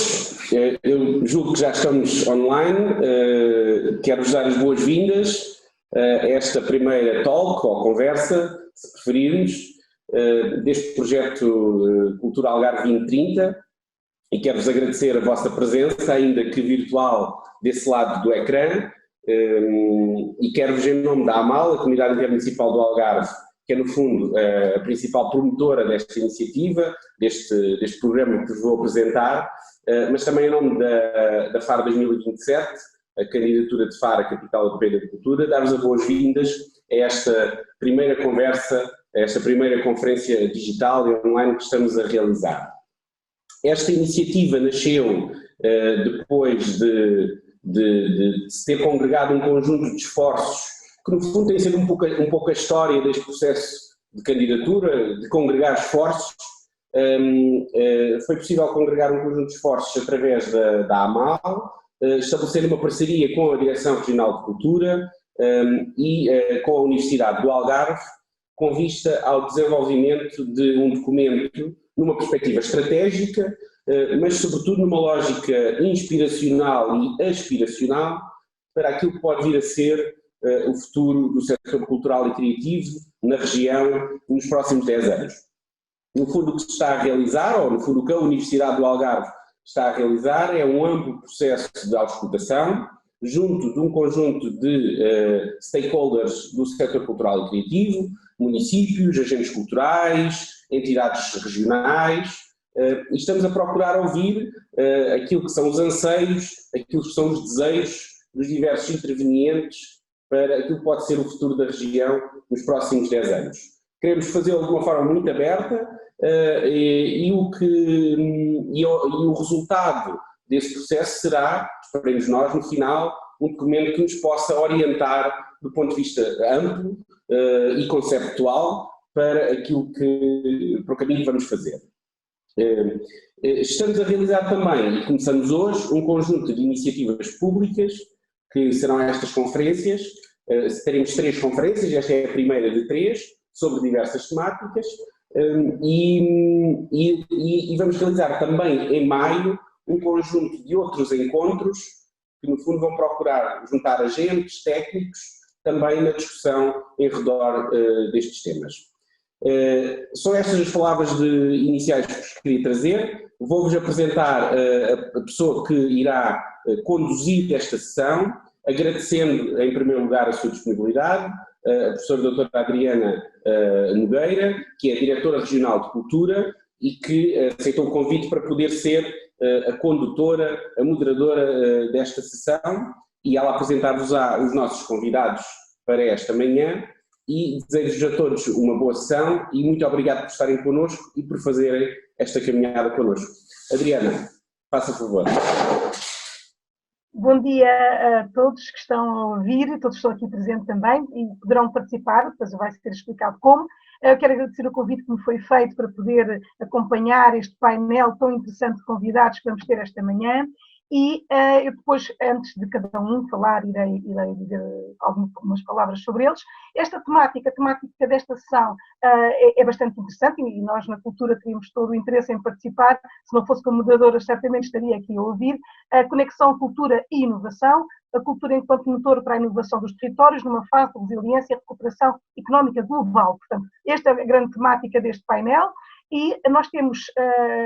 todos, eu julgo que já estamos online. Quero-vos dar as boas-vindas a esta primeira talk ou conversa, se preferirmos, deste projeto Cultura Algarve 2030, e quero-vos agradecer a vossa presença, ainda que virtual, desse lado do ecrã, e quero-vos, em nome da AMAL, a Comunidade Intermunicipal do Algarve, que é no fundo a principal promotora desta iniciativa, deste programa que vos vou apresentar, mas também em nome da FAR 2027, a candidatura de FAR à Capital Europeia da Cultura, dar-vos as boas-vindas a esta primeira conversa, a esta primeira conferência digital e online que estamos a realizar. Esta iniciativa nasceu depois de se ter congregado um conjunto de esforços que no fundo tem sido um pouco a história deste processo de candidatura, de congregar esforços. Foi possível congregar um conjunto de esforços através da AMAL, estabelecer uma parceria com a Direção Regional de Cultura e com a Universidade do Algarve, com vista ao desenvolvimento de um documento numa perspectiva estratégica, mas sobretudo numa lógica inspiracional e aspiracional para aquilo que pode vir a ser o futuro do setor cultural e criativo na região nos próximos 10 anos. No fundo, o que se está a realizar, ou no fundo o que a Universidade do Algarve está a realizar, é um amplo processo de auscultação, junto de um conjunto de stakeholders do setor cultural e criativo, municípios, agentes culturais, entidades regionais, e estamos a procurar ouvir aquilo que são os anseios, aquilo que são os desejos dos diversos intervenientes para aquilo que pode ser o futuro da região nos próximos 10 anos. Queremos fazê-lo de uma forma muito aberta e o resultado desse processo será, esperemos nós, no final, um documento que nos possa orientar do ponto de vista amplo e conceptual para o caminho que vamos fazer. Estamos a realizar também, e começamos hoje, um conjunto de iniciativas públicas que serão estas conferências. Teremos 3 conferências, esta é a primeira de 3, sobre diversas temáticas, e vamos realizar também em maio um conjunto de outros encontros que no fundo vão procurar juntar agentes técnicos também na discussão em redor destes temas. São estas as palavras iniciais que vos queria trazer. Vou-vos apresentar a pessoa que irá conduzir esta sessão, agradecendo em primeiro lugar a sua disponibilidade, a professora doutora Adriana Nogueira, que é diretora regional de cultura e que aceitou o convite para poder ser a condutora, a moderadora desta sessão, e ela apresentar-vos-á os nossos convidados para esta manhã, e desejo-vos a todos uma boa sessão e muito obrigado por estarem connosco e por fazerem esta caminhada connosco. Adriana, faça favor. Bom dia a todos que estão a ouvir, todos que estão aqui presentes também e poderão participar, depois vai ser explicado como. Eu quero agradecer o convite que me foi feito para poder acompanhar este painel tão interessante de convidados que vamos ter esta manhã. E eu depois, antes de cada um falar, irei dizer algumas palavras sobre eles. Esta temática, a temática desta sessão é bastante interessante e nós na cultura teríamos todo o interesse em participar. Se não fosse como moderadora, certamente estaria aqui a ouvir. A conexão cultura e inovação, a cultura enquanto motor para a inovação dos territórios numa fase de resiliência e recuperação económica global. Portanto, esta é a grande temática deste painel e nós temos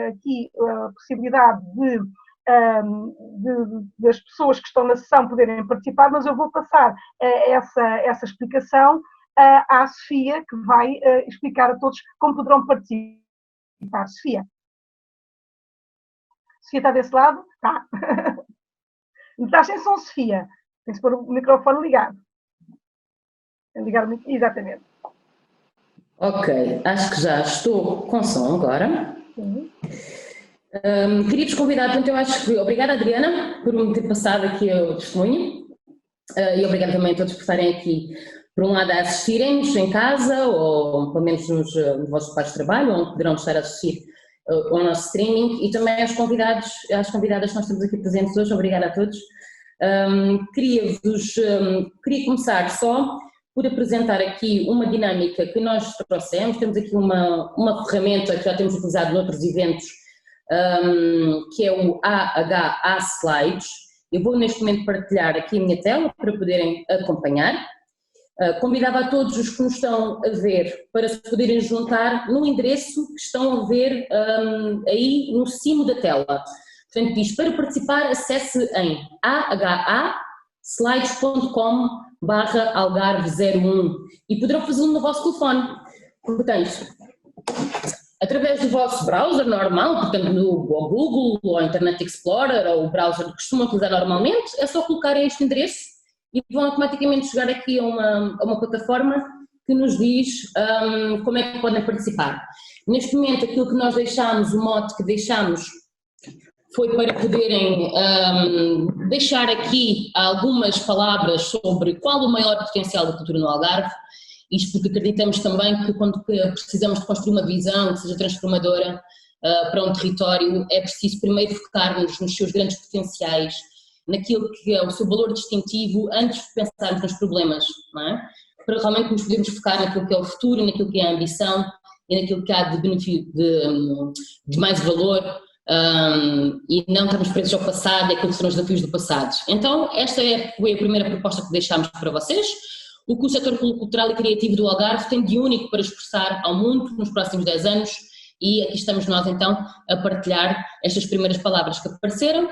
aqui a possibilidade das pessoas que estão na sessão poderem participar, mas eu vou passar essa explicação à Sofia, que vai explicar a todos como poderão participar. Sofia? Sofia está desse lado? Está. Estás sem som, Sofia. Tem-se pôr o microfone ligado. Exatamente. Ok, acho que já estou com som agora. Sim. Queria-vos convidar, portanto, eu acho que obrigada, Adriana, por me ter passado aqui o testemunho, e obrigada também a todos por estarem aqui, por um lado a assistirem-nos em casa, ou pelo menos nos vossos locais de trabalho, onde poderão estar a assistir ao nosso streaming, e também aos convidados, às convidadas que nós temos aqui presentes hoje, obrigada a todos. Queria começar só por apresentar aqui uma dinâmica que nós trouxemos. Temos aqui uma ferramenta que já temos utilizado noutros eventos que é o AHA Slides. Eu vou neste momento partilhar aqui a minha tela para poderem acompanhar. Convidava a todos os que nos estão a ver para se poderem juntar no endereço que estão a ver aí no cimo da tela. Portanto, diz, para participar, acesse em agaslides.com/algarve01 e poderão fazê-lo no vosso telefone. Portanto, através do vosso browser normal, portanto no Google ou Internet Explorer ou o browser que costumam utilizar normalmente, é só colocarem este endereço e vão automaticamente chegar aqui a uma plataforma que nos diz como é que podem participar. Neste momento, aquilo que nós deixámos, o mote que deixámos, foi para poderem deixar aqui algumas palavras sobre qual o maior potencial da cultura no Algarve. Isto porque acreditamos também que quando precisamos de construir uma visão que seja transformadora para um território, é preciso primeiro focar-nos nos seus grandes potenciais, naquilo que é o seu valor distintivo, antes de pensarmos nos problemas, não é? Para realmente nos podermos focar naquilo que é o futuro e naquilo que é a ambição e naquilo que há de mais valor. E não estamos presos ao passado e aquilo que são os desafios do passado. Então, esta foi a primeira proposta que deixámos para vocês. O que o setor cultural e criativo do Algarve tem de único para expressar ao mundo nos próximos 10 anos, e aqui estamos nós então a partilhar estas primeiras palavras que apareceram,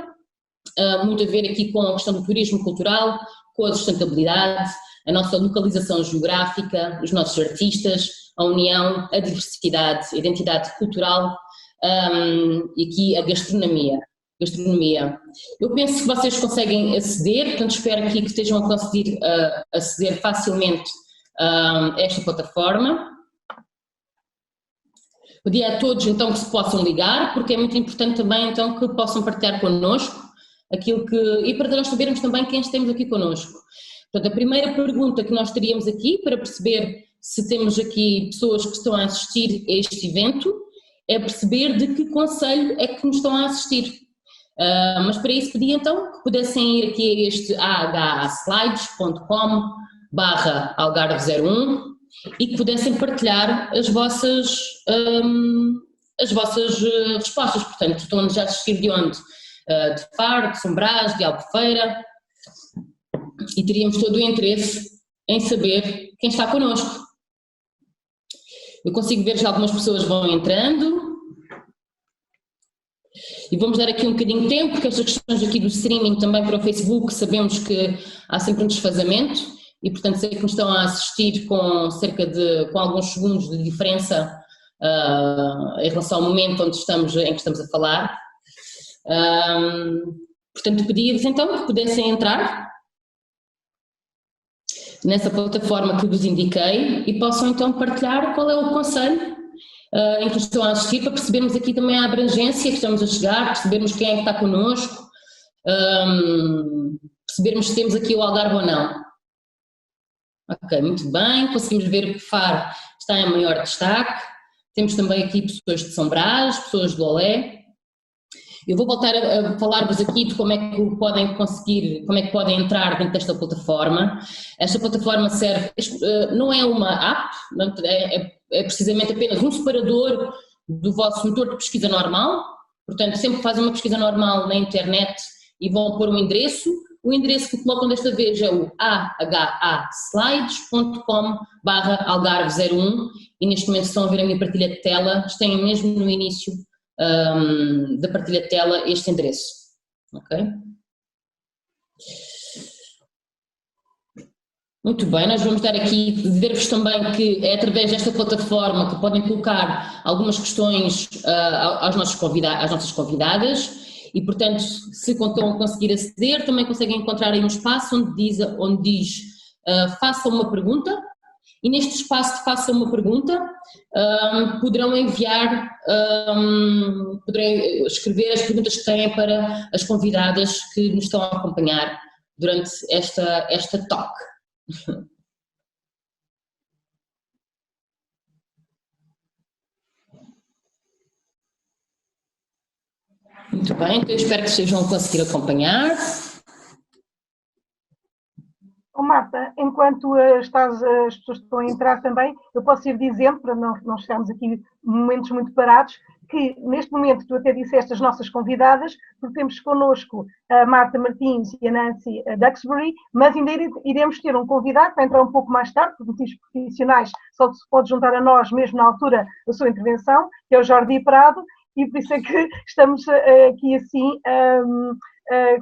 muito a ver aqui com a questão do turismo cultural, com a sustentabilidade, a nossa localização geográfica, os nossos artistas, a união, a diversidade, a identidade cultural, e aqui a gastronomia. Eu penso que vocês conseguem aceder, portanto espero aqui que estejam a conseguir aceder facilmente a esta plataforma. Pedi a todos então que se possam ligar, porque é muito importante também então que possam partilhar connosco aquilo que, e para nós sabermos também quem temos aqui connosco. Portanto, a primeira pergunta que nós teríamos aqui para perceber se temos aqui pessoas que estão a assistir a este evento é perceber de que concelho é que nos estão a assistir. Mas para isso pedi então que pudessem ir aqui a este agaslides.com/algarve01 e que pudessem partilhar as vossas respostas. Portanto, estão-nos a assistir de onde? De Faro, de São Brás, de Albufeira, e teríamos todo o interesse em saber quem está connosco. Eu consigo ver que algumas pessoas vão entrando e vamos dar aqui um bocadinho de tempo, porque estas questões aqui do streaming também para o Facebook, sabemos que há sempre um desfazamento e portanto sei que nos estão a assistir com alguns segundos de diferença em relação ao momento em que estamos a falar. Portanto, pedi-vos então que pudessem entrar nessa plataforma que vos indiquei e possam então partilhar qual é o conselho em que estão a assistir, para percebermos aqui também a abrangência que estamos a chegar, percebermos quem é que está connosco, percebermos se temos aqui o Algarve ou não. Ok, muito bem, conseguimos ver que Faro está em maior destaque, temos também aqui pessoas de São Brás, pessoas de Lolé. Eu vou voltar a falar-vos aqui de como é que podem conseguir, como é que podem entrar dentro desta plataforma. Esta plataforma serve, não é uma app, é precisamente apenas um separador do vosso motor de pesquisa normal. Portanto, sempre que fazem uma pesquisa normal na internet e vão pôr um endereço, o endereço que colocam desta vez é o agaslides.com/algarve01 e neste momento estão a ver a minha partilha de tela, têm mesmo no início da partilha de tela este endereço, ok? Muito bem, nós vamos dar aqui, dizer-vos também que é através desta plataforma que podem colocar algumas questões às nossas convidadas e portanto se conseguir aceder também conseguem encontrar aí um espaço onde diz faça uma pergunta. E neste espaço de faça uma pergunta, poderão enviar, poderão escrever as perguntas que têm para as convidadas que nos estão a acompanhar durante esta talk. Muito bem, então eu espero que estejam a conseguir acompanhar. Marta, enquanto as pessoas estão a entrar também, eu posso ir dizendo, para não chegarmos aqui momentos muito parados, que neste momento tu até disseste as nossas convidadas, porque temos connosco a Marta Martins e a Nancy Duxbury, mas ainda iremos ter um convidado para entrar um pouco mais tarde, por motivos profissionais, só se pode juntar a nós mesmo na altura da sua intervenção, que é o Jordi Prado, e por isso é que estamos aqui assim,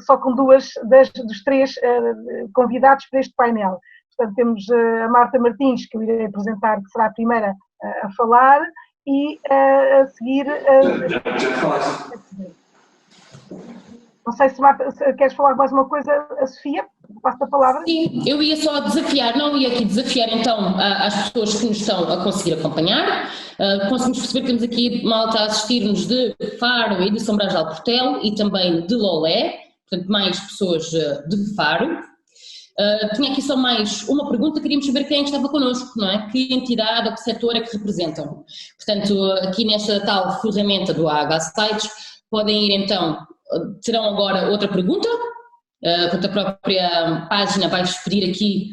só com dos três convidados para este painel. Portanto, temos a Marta Martins, que eu irei apresentar, que será a primeira a falar, e a seguir... Já falaste. Não sei se, Marta, se queres falar mais uma coisa, a Sofia, passo a palavra. Sim, eu ia só desafiar, não ia aqui desafiar então as pessoas que nos estão a conseguir acompanhar. Conseguimos perceber que temos aqui malta a assistir-nos de Faro e de São Brás de Alportel e também de Lolé, portanto mais pessoas de Faro. Tinha aqui só mais uma pergunta, queríamos saber quem estava connosco, não é? Que entidade ou que setor é que representam. Portanto, aqui nesta tal ferramenta do AH Sites, podem ir então, terão agora outra pergunta, portanto a própria página vai-vos pedir aqui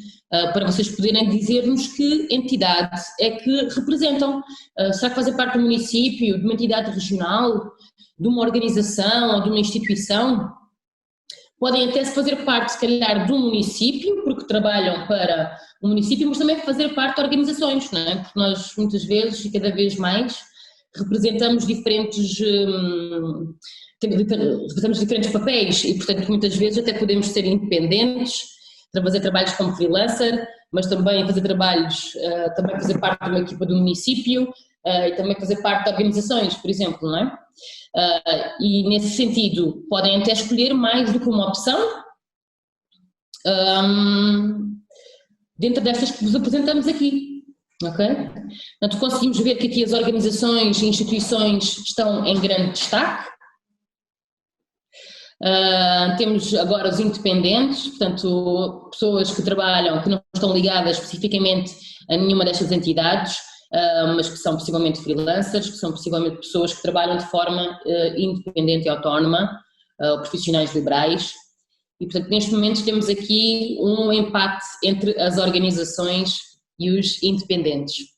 para vocês poderem dizer-nos que entidade é que representam. Será que fazem parte do município, de uma entidade regional, de uma organização ou de uma instituição? Podem até fazer parte, se calhar, do município, porque trabalham para o município, mas também fazer parte de organizações, não é? Porque nós, muitas vezes, e cada vez mais, representamos diferentes papéis e, portanto, muitas vezes até podemos ser independentes, fazer trabalhos como freelancer, mas também fazer trabalhos, também fazer parte de uma equipa do município e também fazer parte de organizações, por exemplo, não é? E nesse sentido podem até escolher mais do que uma opção dentro destas que vos apresentamos aqui, ok? Portanto, conseguimos ver que aqui as organizações e instituições estão em grande destaque. Temos agora os independentes, portanto pessoas que trabalham, que não estão ligadas especificamente a nenhuma destas entidades, mas que são possivelmente freelancers, que são possivelmente pessoas que trabalham de forma independente e autónoma, profissionais liberais, e portanto neste momento temos aqui um empate entre as organizações e os independentes.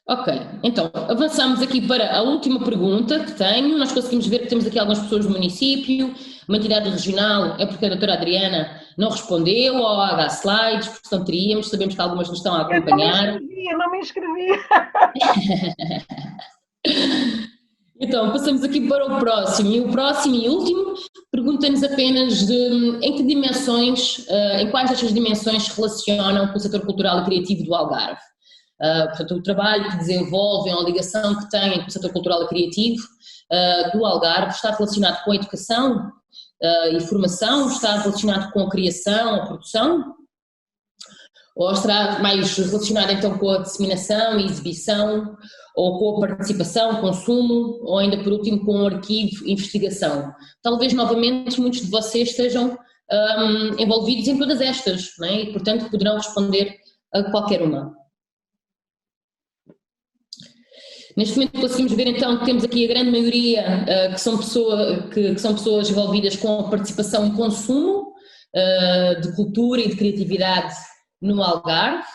Ok, então avançamos aqui para a última pergunta que tenho. Nós conseguimos ver que temos aqui algumas pessoas do município, uma entidade regional, é porque a doutora Adriana não respondeu ao AH Slides, porque não teríamos, sabemos que algumas nos estão a acompanhar. Eu não me inscrevi. Então, passamos aqui para o próximo, e o próximo e último pergunta-nos apenas em que dimensões, em quais destas dimensões se relacionam com o setor cultural e criativo do Algarve. Portanto, o trabalho que desenvolvem, a ligação que têm com o setor cultural e criativo do Algarve está relacionado com a educação e formação, está relacionado com a criação, a produção, ou estará mais relacionado então com a disseminação e exibição, ou com a participação, consumo, ou ainda por último com o arquivo e investigação. Talvez novamente muitos de vocês estejam envolvidos em todas estas, não é? E portanto poderão responder a qualquer uma. Neste momento conseguimos ver então que temos aqui a grande maioria que são pessoas envolvidas com a participação e consumo de cultura e de criatividade no Algarve,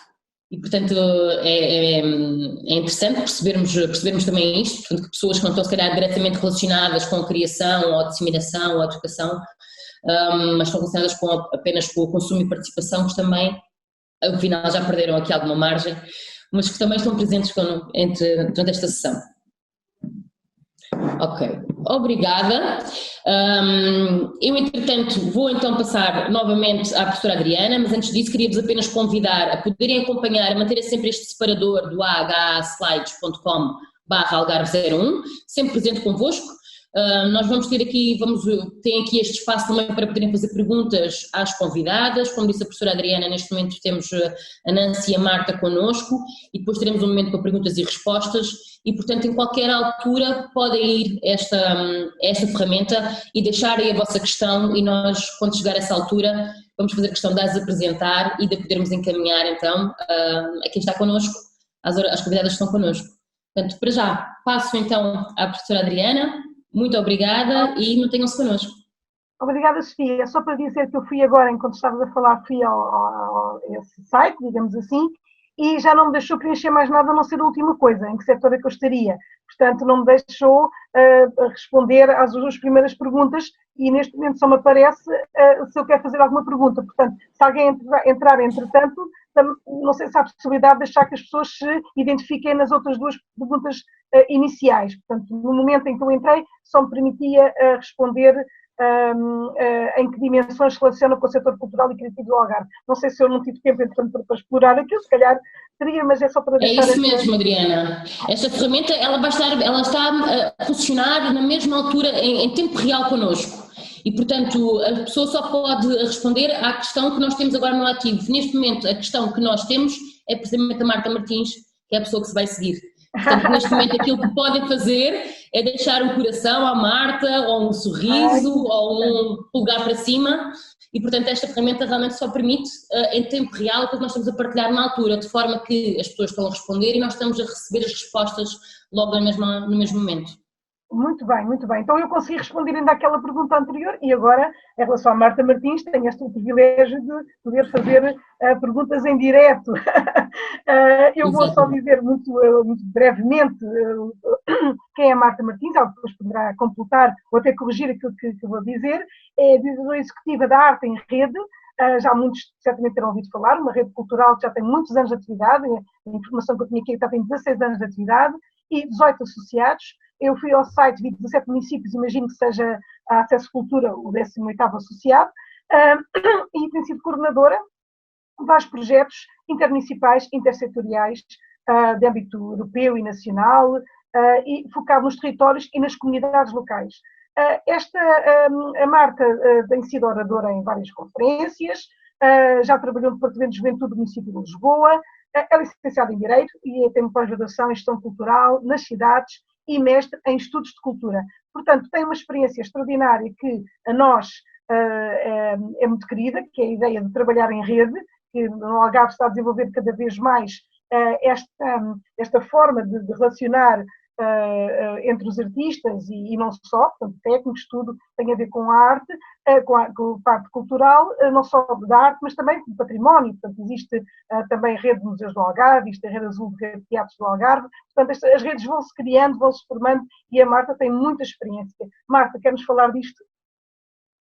e portanto é interessante percebermos também isto, portanto, que pessoas que não estão se calhar diretamente relacionadas com a criação ou a disseminação ou a educação, mas estão relacionadas apenas com o consumo e participação, que também ao final já perderam aqui alguma margem, mas que também estão presentes durante esta sessão. Ok, obrigada. Eu, entretanto, vou então passar novamente à professora Adriana, mas antes disso queria-vos apenas convidar a poderem acompanhar, a manterem sempre este separador do ahslides.com/algarve01, sempre presente convosco. Nós vamos ter aqui, tem aqui este espaço também para poderem fazer perguntas às convidadas. Como disse a professora Adriana, neste momento temos a Nancy e a Marta connosco, e depois teremos um momento para perguntas e respostas, e portanto em qualquer altura podem ir a esta ferramenta e deixarem a vossa questão, e nós, quando chegar a essa altura, vamos fazer a questão de as apresentar e de podermos encaminhar então a quem está connosco, às convidadas que estão connosco. Portanto, para já, passo então à professora Adriana. Muito obrigada e mantenham-se connosco. Obrigada, Sofia. Só para dizer que eu fui agora, enquanto estavas a falar, fui a esse site, digamos assim, e já não me deixou preencher mais nada a não ser a última coisa, em que setor é que eu estaria. Portanto, não me deixou responder às duas primeiras perguntas e neste momento só me aparece se eu quero fazer alguma pergunta. Portanto, se alguém entrar entretanto, não sei se há a possibilidade de deixar que as pessoas se identifiquem nas outras duas perguntas iniciais. Portanto, no momento em que eu entrei, só me permitia responder em que dimensões se relaciona com o setor cultural e criativo do Algarve. Não sei se eu não tive tempo, entretanto, para explorar aquilo, se calhar teria, mas é só para deixar... É isso mesmo, Adriana. Esta ferramenta, ela está a funcionar na mesma altura, em tempo real connosco. E, portanto, a pessoa só pode responder à questão que nós temos agora no ativo. Neste momento, a questão que nós temos é precisamente a Marta Martins, que é a pessoa que se vai seguir. Portanto, neste momento, aquilo que podem fazer é deixar um coração à Marta, ou um sorriso, ou um pulgar para cima. E, portanto, esta ferramenta realmente só permite, em tempo real, aquilo que nós estamos a partilhar na altura, de forma que as pessoas estão a responder e nós estamos a receber as respostas logo no mesmo momento. Muito bem, muito bem. Então eu consegui responder ainda àquela pergunta anterior e agora, em relação à Marta Martins, tenho este privilégio de poder fazer perguntas em direto. Eu vou só dizer muito brevemente quem é a Marta Martins, ela depois poderá completar ou até corrigir aquilo que vou dizer. É a diretora executiva da Arte em Rede, já muitos certamente terão ouvido falar, uma rede cultural que já tem muitos anos de atividade, a informação que eu tinha aqui já tem 16 anos de atividade e 18 associados. Eu fui ao site, vi 17 municípios, imagino que seja a Acesso Cultura o 18º associado, e tenho sido coordenadora de vários projetos intermunicipais, intersetoriais, de âmbito europeu e nacional, e focado nos territórios e nas comunidades locais. A Marta tem sido oradora em várias conferências, já trabalhou no Departamento de Juventude do município de Lisboa, é licenciada em Direito e tem pós-graduação em Gestão Cultural nas cidades e mestre em Estudos de Cultura. Portanto, tem uma experiência extraordinária que a nós é muito querida, que é a ideia de trabalhar em rede, que no Algarve está a desenvolver cada vez mais esta forma de relacionar entre os artistas e não só, portanto, técnicos, tudo tem a ver com a arte, com a parte cultural, não só da arte, mas também do património. Portanto, existe também a rede de museus do Algarve, existe a rede azul de rede de teatros do Algarve. Portanto, as redes vão-se criando, vão-se formando e a Marta tem muita experiência. Marta, quer-nos falar disto?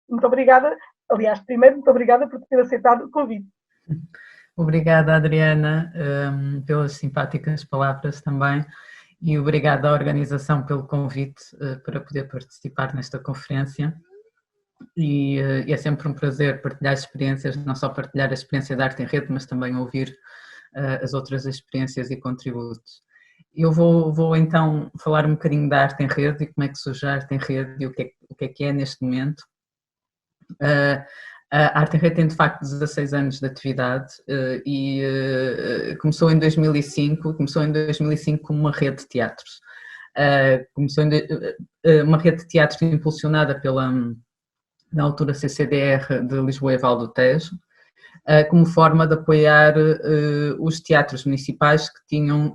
Muito obrigada. Aliás, primeiro, muito obrigada por ter aceitado o convite. Obrigada, Adriana, pelas simpáticas palavras também. E obrigada à organização pelo convite para poder participar nesta conferência. E é sempre um prazer partilhar experiências, não só partilhar a experiência da Arte em Rede, mas também ouvir as outras experiências e contributos. Eu vou então falar um bocadinho da Arte em Rede e como é que surge a Arte em Rede e o que é neste momento. A Arte em Rede tem de facto 16 anos de atividade e começou em 2005 como uma rede de teatros. Começou uma rede de teatros impulsionada pela, na altura, CCDR de Lisboa e Val do Tejo, como forma de apoiar os teatros municipais que tinham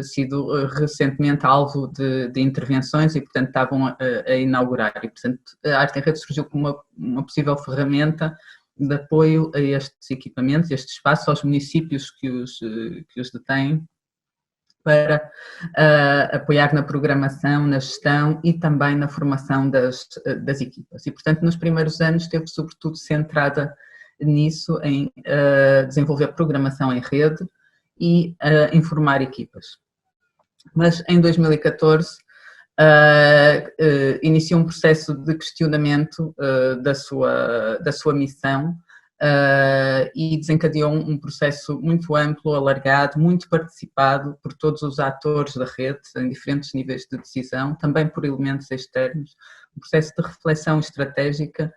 sido recentemente alvo de intervenções e, portanto, estavam a inaugurar. E, portanto, a Arte em Rede surgiu como uma possível ferramenta de apoio a estes equipamentos, a estes espaços, aos municípios que os detêm, para apoiar na programação, na gestão e também na formação das equipas. E, portanto, nos primeiros anos esteve sobretudo centrada nisso, em desenvolver programação em rede e em formar equipas. Mas em 2014 iniciou um processo de questionamento da sua missão e desencadeou um processo muito amplo, alargado, muito participado por todos os atores da rede, em diferentes níveis de decisão, também por elementos externos, um processo de reflexão estratégica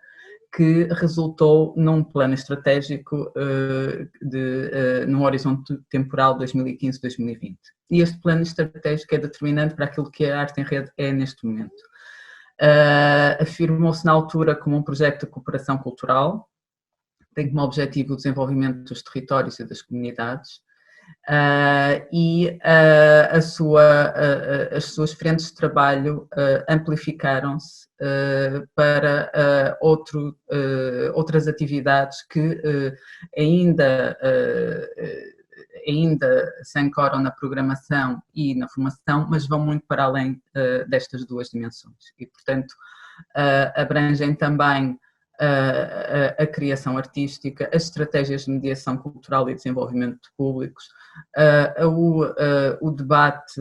que resultou num plano estratégico no horizonte temporal 2015-2020. E este plano estratégico é determinante para aquilo que a Arte em Rede é neste momento. Afirmou-se na altura como um projeto de cooperação cultural, tem como objetivo o desenvolvimento dos territórios e das comunidades, E as suas frentes de trabalho amplificaram-se para outras atividades que ainda se ancoram na programação e na formação, mas vão muito para além destas duas dimensões e, portanto, abrangem também a criação artística, as estratégias de mediação cultural e desenvolvimento de públicos, o debate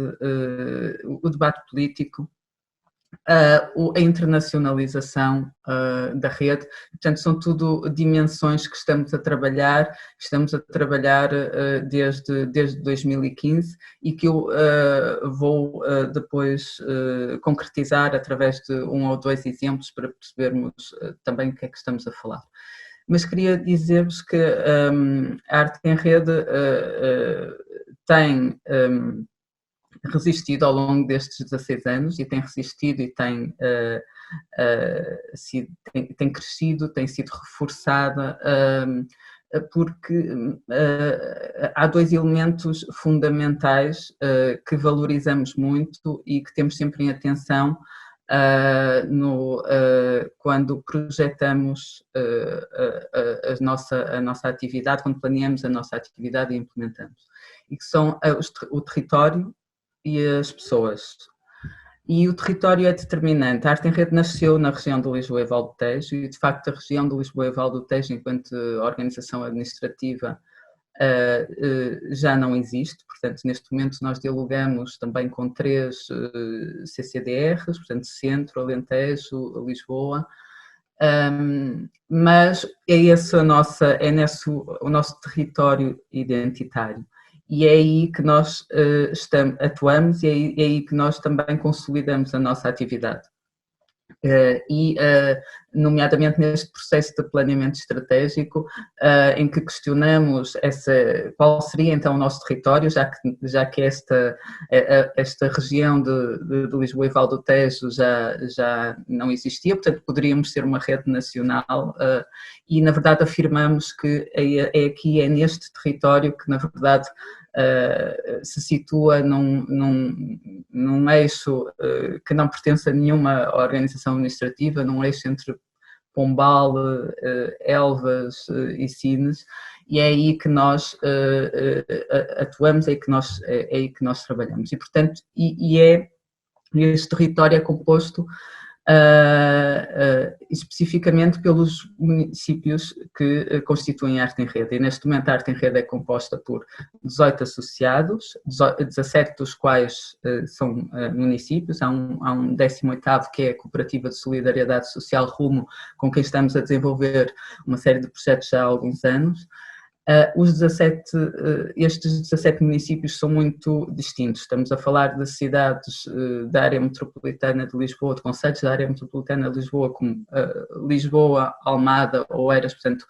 político, a internacionalização da rede. Portanto, são tudo dimensões que estamos a trabalhar desde 2015 e que eu vou depois concretizar através de um ou dois exemplos para percebermos também o que é que estamos a falar. Mas queria dizer-vos que a Arte em Rede tem resistido ao longo destes 16 anos e tem resistido e tem crescido, tem sido reforçada, porque há dois elementos fundamentais que valorizamos muito e que temos sempre em atenção quando projetamos a nossa atividade, quando planeamos a nossa atividade e implementamos, e que são o território e as pessoas. E o território é determinante. A Arte em Rede nasceu na região de Lisboa e Val do Tejo e, de facto, a região de Lisboa e Val do Tejo, enquanto organização administrativa, já não existe. Portanto, neste momento nós dialogamos também com 3 CCDRs, portanto, Centro, Alentejo, Lisboa, mas é esse o nosso território identitário. E é aí que nós atuamos e é aí que nós também consolidamos a nossa atividade. Nomeadamente neste processo de planeamento estratégico, em que questionamos qual seria então o nosso território, já que esta região de Lisboa e Val do Tejo já não existia, portanto poderíamos ser uma rede nacional, e na verdade afirmamos que é neste território que na verdade se situa num eixo que não pertence a nenhuma organização administrativa, num eixo entre Pombal, Elvas e Sines, e é aí que nós atuamos, é aí que nós trabalhamos. E, portanto, este território é composto especificamente pelos municípios que constituem a Arte em Rede. E neste momento a Arte em Rede é composta por 18 associados, 17 dos quais são municípios. Há um 18º que é a Cooperativa de Solidariedade Social Rumo, com quem estamos a desenvolver uma série de projetos já há alguns anos. Estes 17 municípios são muito distintos. Estamos a falar de cidades da área metropolitana de Lisboa, de concelhos da área metropolitana de Lisboa, como Lisboa, Almada, Oeiras, portanto,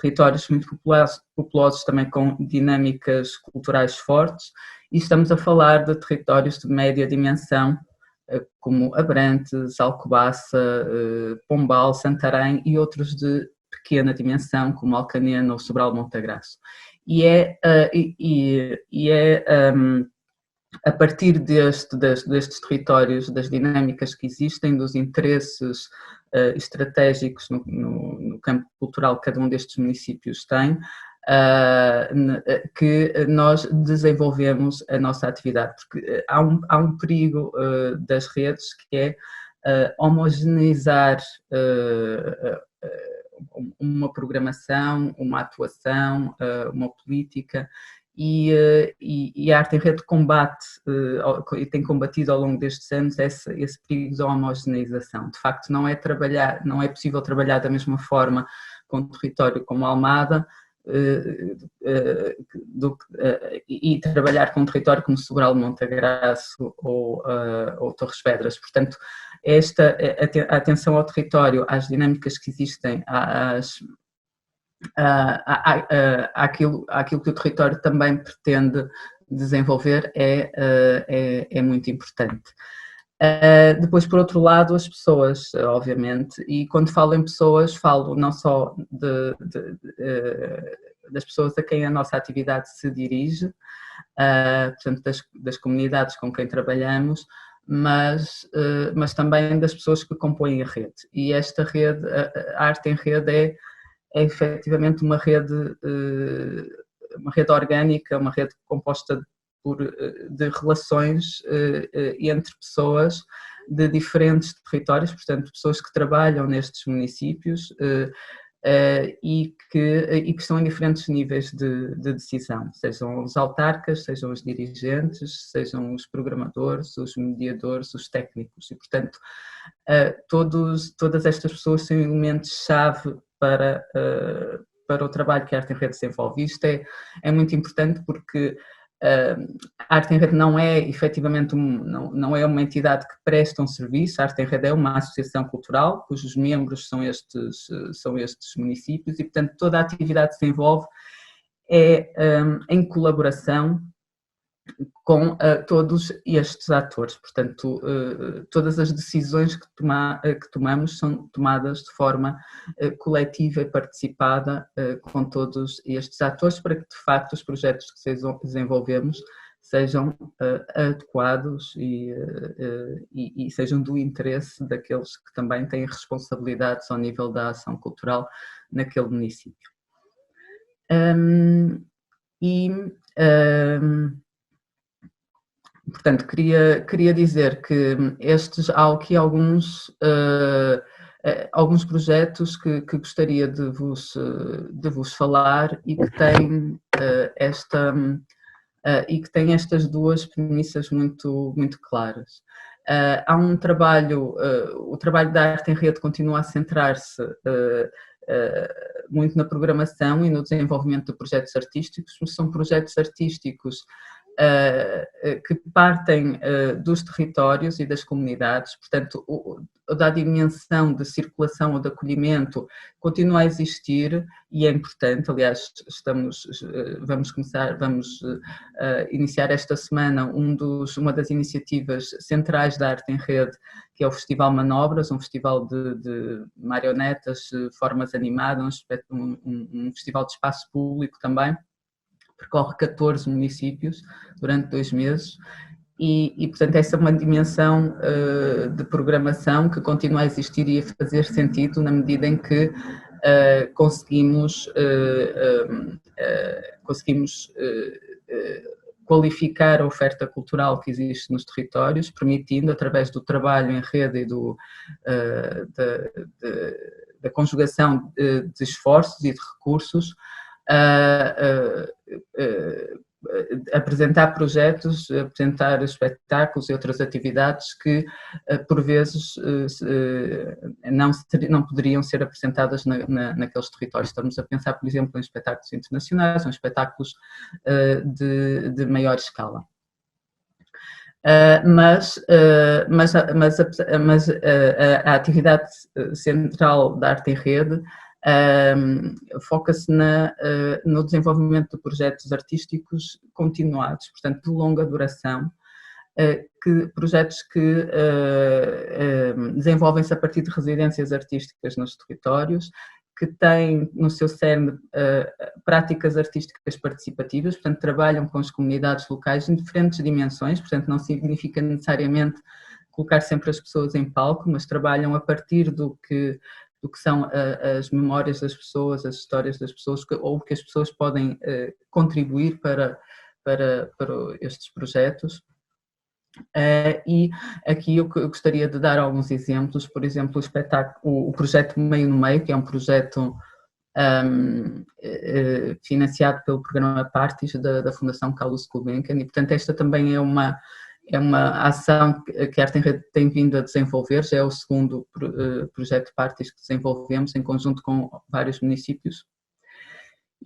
territórios muito populosos também com dinâmicas culturais fortes, e estamos a falar de territórios de média dimensão, como Abrantes, Alcobaça, Pombal, Santarém e outros de pequena dimensão, como Alcanena ou Sobral de Montagraço. E é a partir destes territórios, das dinâmicas que existem, dos interesses estratégicos no campo cultural que cada um destes municípios tem, que nós desenvolvemos a nossa atividade, porque há um perigo das redes, que é homogeneizar uma programação, uma atuação, uma política, e a Arte em Rede combate e tem combatido ao longo destes anos esse perigo da homogeneização. De facto, não é possível trabalhar da mesma forma com um território como Almada e trabalhar com um território como Sobral de Montagraço ou Torres Vedras. Portanto, a atenção ao território, às dinâmicas que existem, àquilo que o território também pretende desenvolver é muito importante. Depois, por outro lado, as pessoas, obviamente, e quando falo em pessoas, falo não só das pessoas a quem a nossa atividade se dirige, portanto das comunidades com quem trabalhamos, mas também das pessoas que compõem a rede. E esta rede, a Arte em Rede, é efetivamente uma rede orgânica, uma rede composta de relações entre pessoas de diferentes territórios, portanto pessoas que trabalham nestes municípios e que estão em diferentes níveis de decisão, sejam os autarcas, sejam os dirigentes, sejam os programadores, os mediadores, os técnicos, e portanto todas estas pessoas são elementos-chave para o trabalho que a Arte em Rede desenvolve. Isto é muito importante porque a Arte em Rede não é efetivamente não é uma entidade que presta um serviço. A Arte em Rede é uma associação cultural cujos membros são estes municípios e, portanto, toda a atividade que se desenvolve é em colaboração com todos estes atores. Portanto, todas as decisões que tomamos são tomadas de forma coletiva e participada com todos estes atores para que, de facto, os projetos que desenvolvemos sejam adequados e sejam do interesse daqueles que também têm responsabilidades ao nível da ação cultural naquele município. Portanto, queria dizer que há aqui alguns projetos que gostaria de vos falar e que têm estas duas premissas muito claras. Há um trabalho, o trabalho da Arte em Rede continua a centrar-se muito na programação e no desenvolvimento de projetos artísticos, mas são projetos artísticos que partem dos territórios e das comunidades, portanto, da dimensão de circulação ou de acolhimento continua a existir e é importante. Aliás, vamos iniciar esta semana uma das iniciativas centrais da Arte em Rede, que é o Festival Manobras, um festival de marionetas, formas animadas, um festival de espaço público também. Percorre 14 municípios durante 2 meses e portanto, essa é uma dimensão de programação que continua a existir e a fazer sentido na medida em que conseguimos qualificar a oferta cultural que existe nos territórios, permitindo, através do trabalho em rede e da conjugação de esforços e de recursos, apresentar projetos, apresentar espetáculos e outras atividades que por vezes não poderiam ser apresentadas naqueles territórios. Estamos a pensar, por exemplo, em espetáculos internacionais, em espetáculos de maior escala. Mas a atividade central da Arte em Rede foca-se no desenvolvimento de projetos artísticos continuados, portanto de longa duração, projetos que desenvolvem-se a partir de residências artísticas nos territórios, que têm no seu cerne práticas artísticas participativas, portanto trabalham com as comunidades locais em diferentes dimensões, portanto não significa necessariamente colocar sempre as pessoas em palco, mas trabalham a partir do que são as memórias das pessoas, as histórias das pessoas, ou que as pessoas podem contribuir para estes projetos. E aqui eu gostaria de dar alguns exemplos, por exemplo, o projeto Meio no Meio, que é um projeto financiado pelo programa Partis da Fundação Carlos Gulbenkian, e portanto esta também é uma ação que a Arte em Rede tem vindo a desenvolver, já é o segundo projeto Partis que desenvolvemos em conjunto com vários municípios,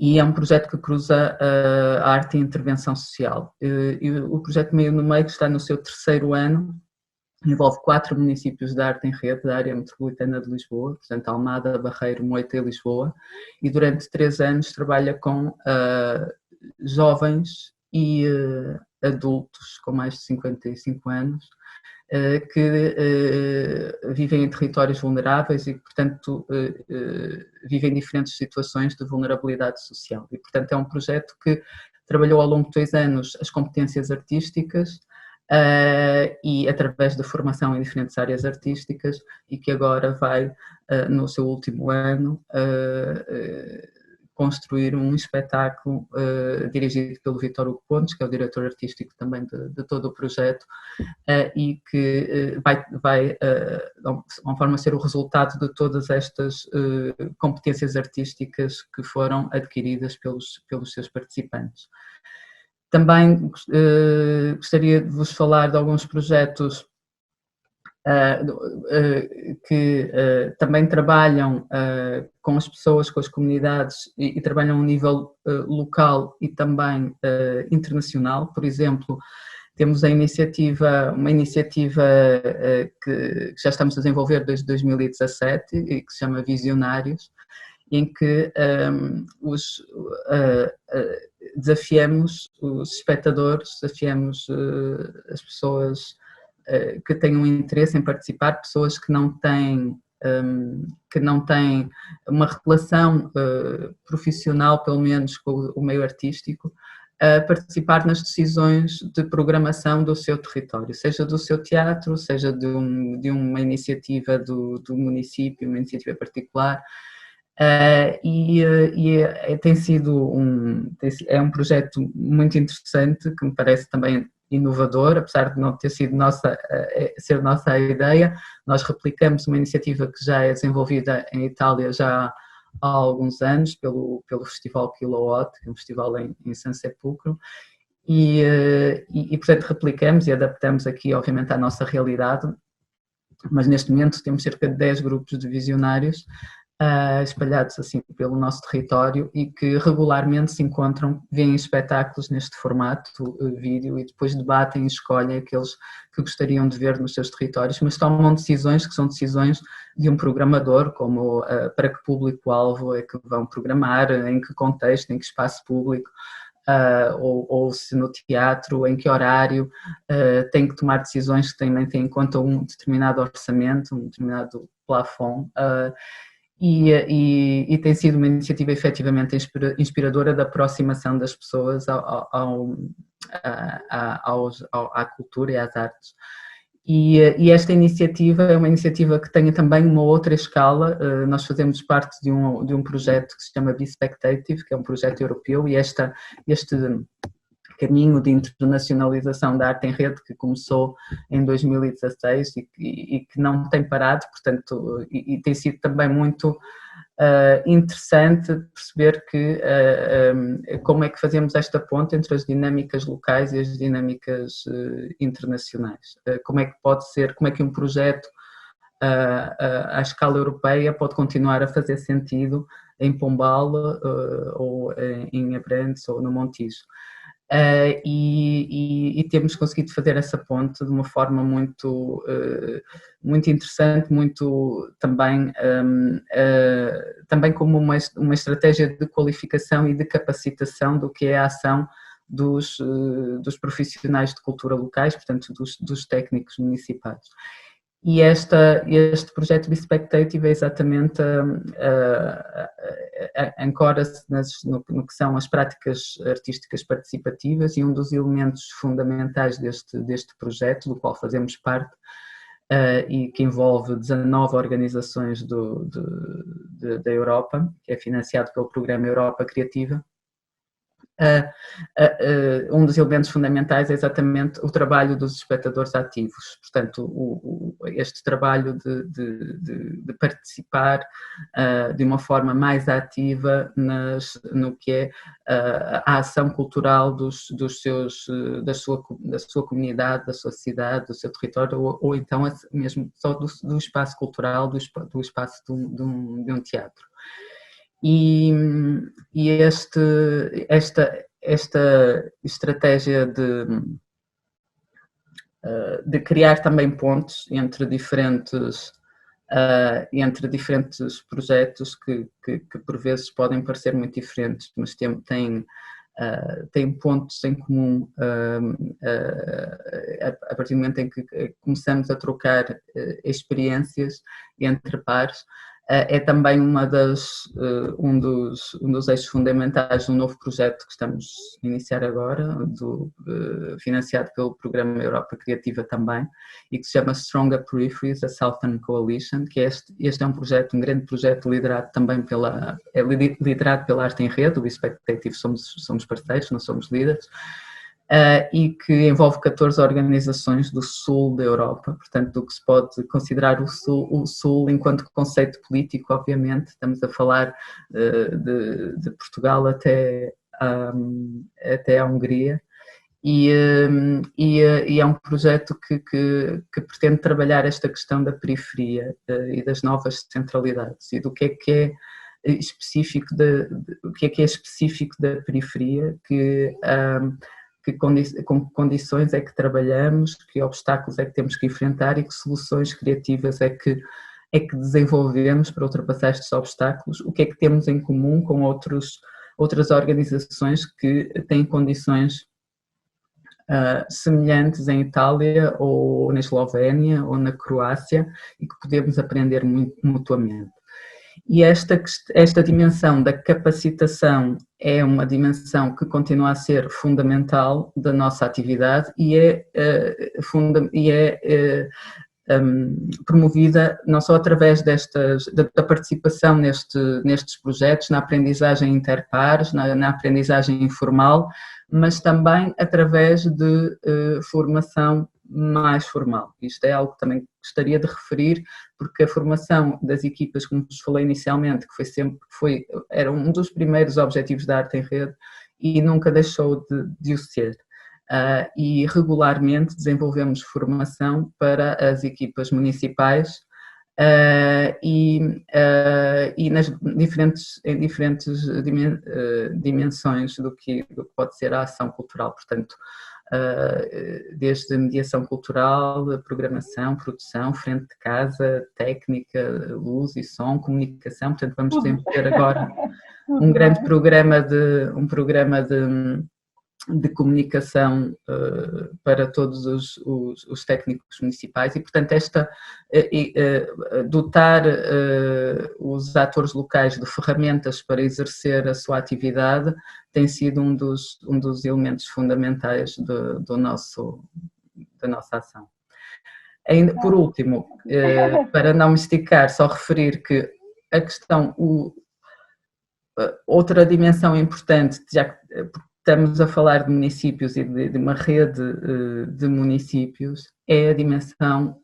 e é um projeto que cruza a arte e a intervenção social. E o projeto Meio no Meio, que está no seu 3º ano, envolve 4 municípios da Arte em Rede, da área metropolitana de Lisboa, portanto Almada, Barreiro, Moita e Lisboa, e durante 3 anos trabalha com jovens e adultos com mais de 55 anos, que vivem em territórios vulneráveis e, portanto, vivem diferentes situações de vulnerabilidade social. E, portanto, é um projeto que trabalhou ao longo de 2 anos as competências artísticas e através da formação em diferentes áreas artísticas e que agora vai, no seu último ano, construir um espetáculo dirigido pelo Vítor Hugo Pontes, que é o diretor artístico também de todo o projeto, e que vai de alguma forma ser o resultado de todas estas competências artísticas que foram adquiridas pelos seus participantes. Também gostaria de vos falar de alguns projetos que também trabalham com as pessoas, com as comunidades e trabalham a um nível local e também internacional. Por exemplo, temos uma iniciativa que já estamos a desenvolver desde 2017 e que se chama Visionários, em que desafiamos os espectadores, desafiamos as pessoas que tenham interesse em participar, pessoas que não têm uma relação profissional, pelo menos com o meio artístico, a participar nas decisões de programação do seu território, seja do seu teatro, seja de uma iniciativa do município, uma iniciativa particular. Tem sido um projeto muito interessante, que me parece também inovador, apesar de não ter sido ser nossa ideia. Nós replicamos uma iniciativa que já é desenvolvida em Itália já há alguns anos pelo Festival Kilowatt, que é um festival em San Sepulcro, portanto replicamos e adaptamos aqui obviamente à nossa realidade, mas neste momento temos cerca de 10 grupos de visionários espalhados assim pelo nosso território e que regularmente se encontram, veem espetáculos neste formato vídeo e depois debatem e escolhem aqueles que gostariam de ver nos seus territórios, mas tomam decisões que são decisões de um programador, como para que público-alvo é que vão programar, em que contexto, em que espaço público, ou se no teatro, em que horário, tem que tomar decisões que também têm em conta um determinado orçamento, um determinado plafond. E tem sido uma iniciativa efetivamente inspiradora da aproximação das pessoas à cultura e às artes. E esta iniciativa é uma iniciativa que tem também uma outra escala. Nós fazemos parte de um projeto que se chama Bispectative, que é um projeto europeu, e este caminho de internacionalização da arte em rede que começou em 2016 e que não tem parado, portanto, e tem sido também muito interessante perceber que como é que fazemos esta ponte entre as dinâmicas locais e as dinâmicas internacionais. Como é que pode ser, como é que um projeto à escala europeia pode continuar a fazer sentido em Pombal ou em Abrantes ou no Montijo. E temos conseguido fazer essa ponte de uma forma muito interessante, muito também como uma estratégia de qualificação e de capacitação do que é a ação dos profissionais de cultura locais, portanto dos técnicos municipais. E este projeto Bispectative é exatamente ancora-se no que são as práticas artísticas participativas, e um dos elementos fundamentais deste projeto, do qual fazemos parte, e que envolve 19 organizações da Europa, que é financiado pelo Programa Europa Criativa. Um dos elementos fundamentais é exatamente o trabalho dos espectadores ativos, portanto este trabalho de participar de uma forma mais ativa no que é a ação cultural da sua comunidade, da sua cidade, do seu território, ou então mesmo só do espaço cultural, do espaço de um teatro. E esta estratégia de criar também pontes entre diferentes projetos que por vezes podem parecer muito diferentes, mas têm têm pontos em comum a partir do momento em que começamos a trocar experiências entre pares. É também um dos eixos fundamentais de um novo projeto que estamos a iniciar agora, financiado pelo Programa Europa Criativa também, e que se chama Stronger Peripheries, a Southern Coalition, que este é um grande projeto liderado também liderado pela Arte em Rede. O Expectative somos parceiros, não somos líderes, e que envolve 14 organizações do sul da Europa, portanto, do que se pode considerar o sul enquanto conceito político, obviamente. Estamos a falar de Portugal até à Hungria, e é um projeto que pretende trabalhar esta questão da periferia e das novas centralidades, e do que é específico da periferia, com condições é que trabalhamos, que obstáculos é que temos que enfrentar e que soluções criativas é que desenvolvemos para ultrapassar estes obstáculos, o que é que temos em comum com outras organizações que têm condições semelhantes em Itália ou na Eslovénia ou na Croácia, e que podemos aprender mutuamente. E esta dimensão da capacitação é uma dimensão que continua a ser fundamental da nossa atividade e é promovida não só através da participação nestes projetos, na aprendizagem interpares, na aprendizagem informal, mas também através de formação mais formal. Isto é algo que também gostaria de referir, porque a formação das equipas, como vos falei inicialmente, que era um dos primeiros objetivos da Arte em Rede e nunca deixou de o ser. E regularmente desenvolvemos formação para as equipas municipais e em diferentes dimensões do que pode ser a ação cultural, portanto, desde mediação cultural, programação, produção, frente de casa, técnica, luz e som, comunicação. Portanto, vamos desenvolver agora um grande programa de comunicação para todos os técnicos municipais, e portanto dotar os atores locais de ferramentas para exercer a sua atividade tem sido um dos elementos fundamentais da nossa ação. Ainda, por último, para não me esticar, só referir que a questão, outra dimensão importante, já que estamos a falar de municípios e de uma rede de municípios, é a dimensão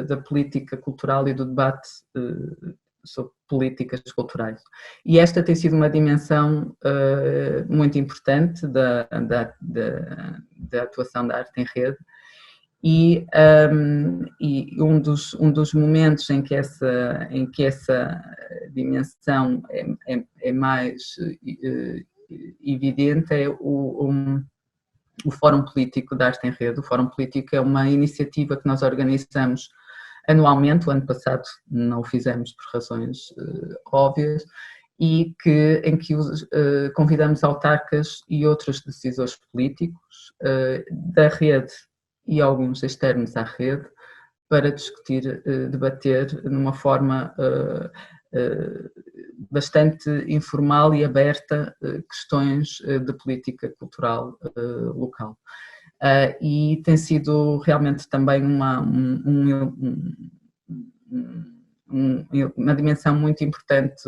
da política cultural e do debate sobre políticas culturais. E esta tem sido uma dimensão muito importante da atuação da Arte em Rede, e um dos momentos em que essa dimensão é mais evidente é o Fórum Político da Arte em Rede. O Fórum Político é uma iniciativa que nós organizamos anualmente. O ano passado não o fizemos por razões óbvias, e em que convidamos autarcas e outros decisores políticos da rede e alguns externos à rede para discutir, debater numa forma bastante informal e aberta questões de política cultural local. E tem sido realmente também uma dimensão muito importante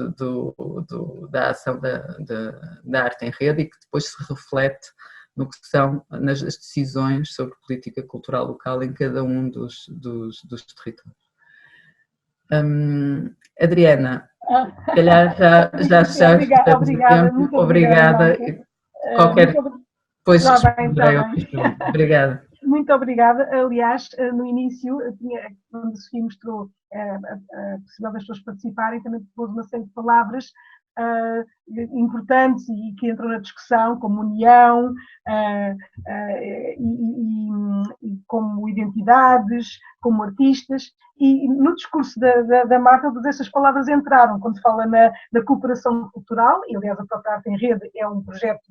da ação da Arte em Rede, e que depois se reflete no que são nas decisões sobre política cultural local em cada um dos territórios. Adriana, se calhar já estamos obrigada, muito obrigada. Depois responderei ao bem. Obrigada. Muito obrigada. Aliás, no início, quando a Sofia mostrou a possibilidade das pessoas participarem, também pôs uma série de palavras importantes e que entram na discussão, como união e como identidades, como artistas. E no discurso da Marta, todas essas palavras entraram, quando fala na cooperação cultural, e aliás a própria Arte em Rede é um projeto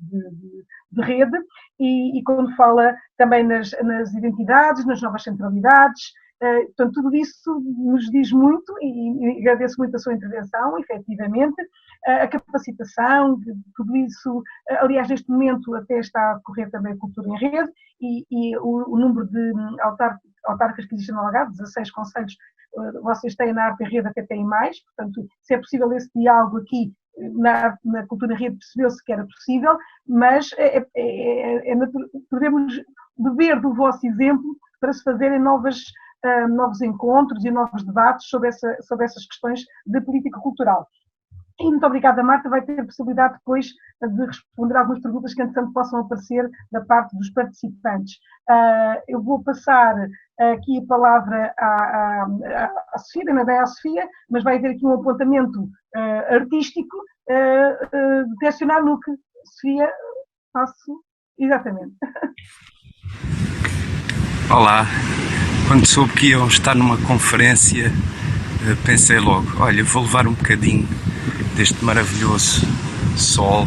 de rede, e quando fala também nas identidades, nas novas centralidades. Portanto, tudo isso nos diz muito, e agradeço muito a sua intervenção, efetivamente, a capacitação, tudo isso. Aliás, neste momento até está a decorrer também a Cultura em Rede, e o número de autarcas que existem no Algarve, 16 concelhos, vocês têm na Arte em Rede, até têm mais, portanto, se é possível esse diálogo aqui, na Cultura em Rede percebeu-se que era possível, mas podemos beber do vosso exemplo para se fazerem novos encontros e novos debates sobre essas questões de política cultural. E muito obrigada, Marta. Vai ter a possibilidade depois de responder algumas perguntas que, entretanto, possam aparecer da parte dos participantes. Eu vou passar aqui a palavra à Sofia, da Medeia à Sofia, mas vai haver aqui um apontamento artístico direcionado no que Sofia faço exatamente. Olá. Quando soube que iam estar numa conferência, pensei logo, olha, vou levar um bocadinho deste maravilhoso sol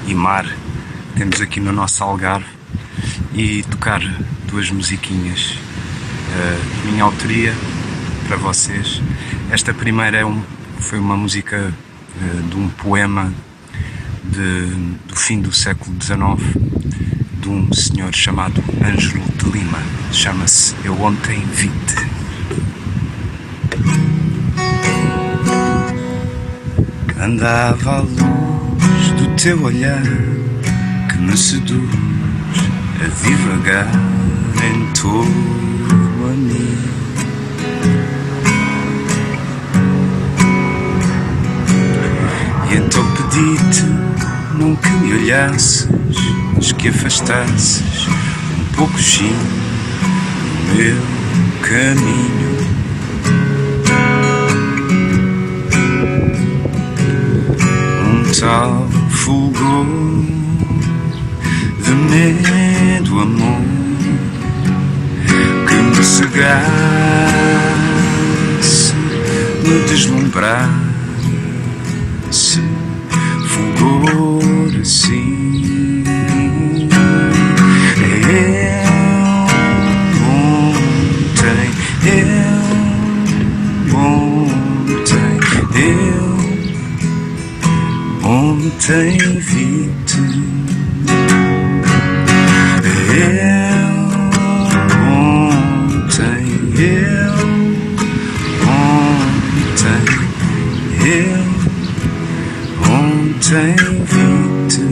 e mar que temos aqui no nosso Algarve e tocar duas musiquinhas de minha autoria para vocês. Esta primeira foi uma música de um poema do fim do século XIX, de um senhor chamado Ângelo de Lima. Chama-se Eu Ontem Vi-te. Andava à luz do teu olhar que me seduz a divagar em torno a mim. E então pedi-te não que me olhasses, mas que afastasses um pouco sim o meu caminho. Tal fulgor de medo, amor, que me cegasse, me deslumbrasse, fulgor assim. Ontem vi-te, ontem vi-te.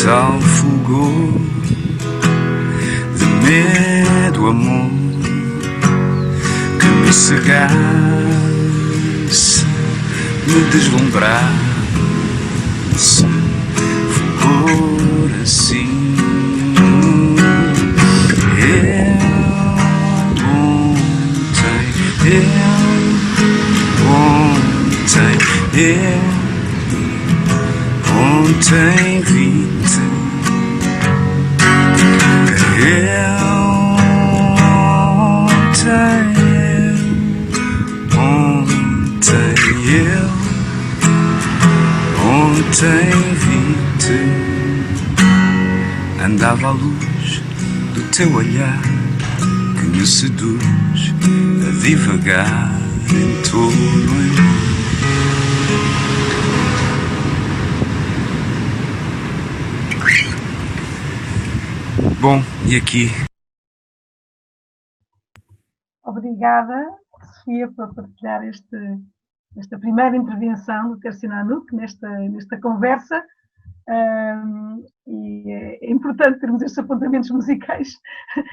Tal fulgor de medo, amor, que me cegasse, me deslumbrasse, fulgor assim. Ontem vi-te, ontem vi-te. Andava à luz do teu olhar que me seduz a divagar em torno a mim. Bom, e aqui? Obrigada, Sofia, por partilhar esta primeira intervenção do Tercio Nanook nesta conversa. E é importante termos estes apontamentos musicais,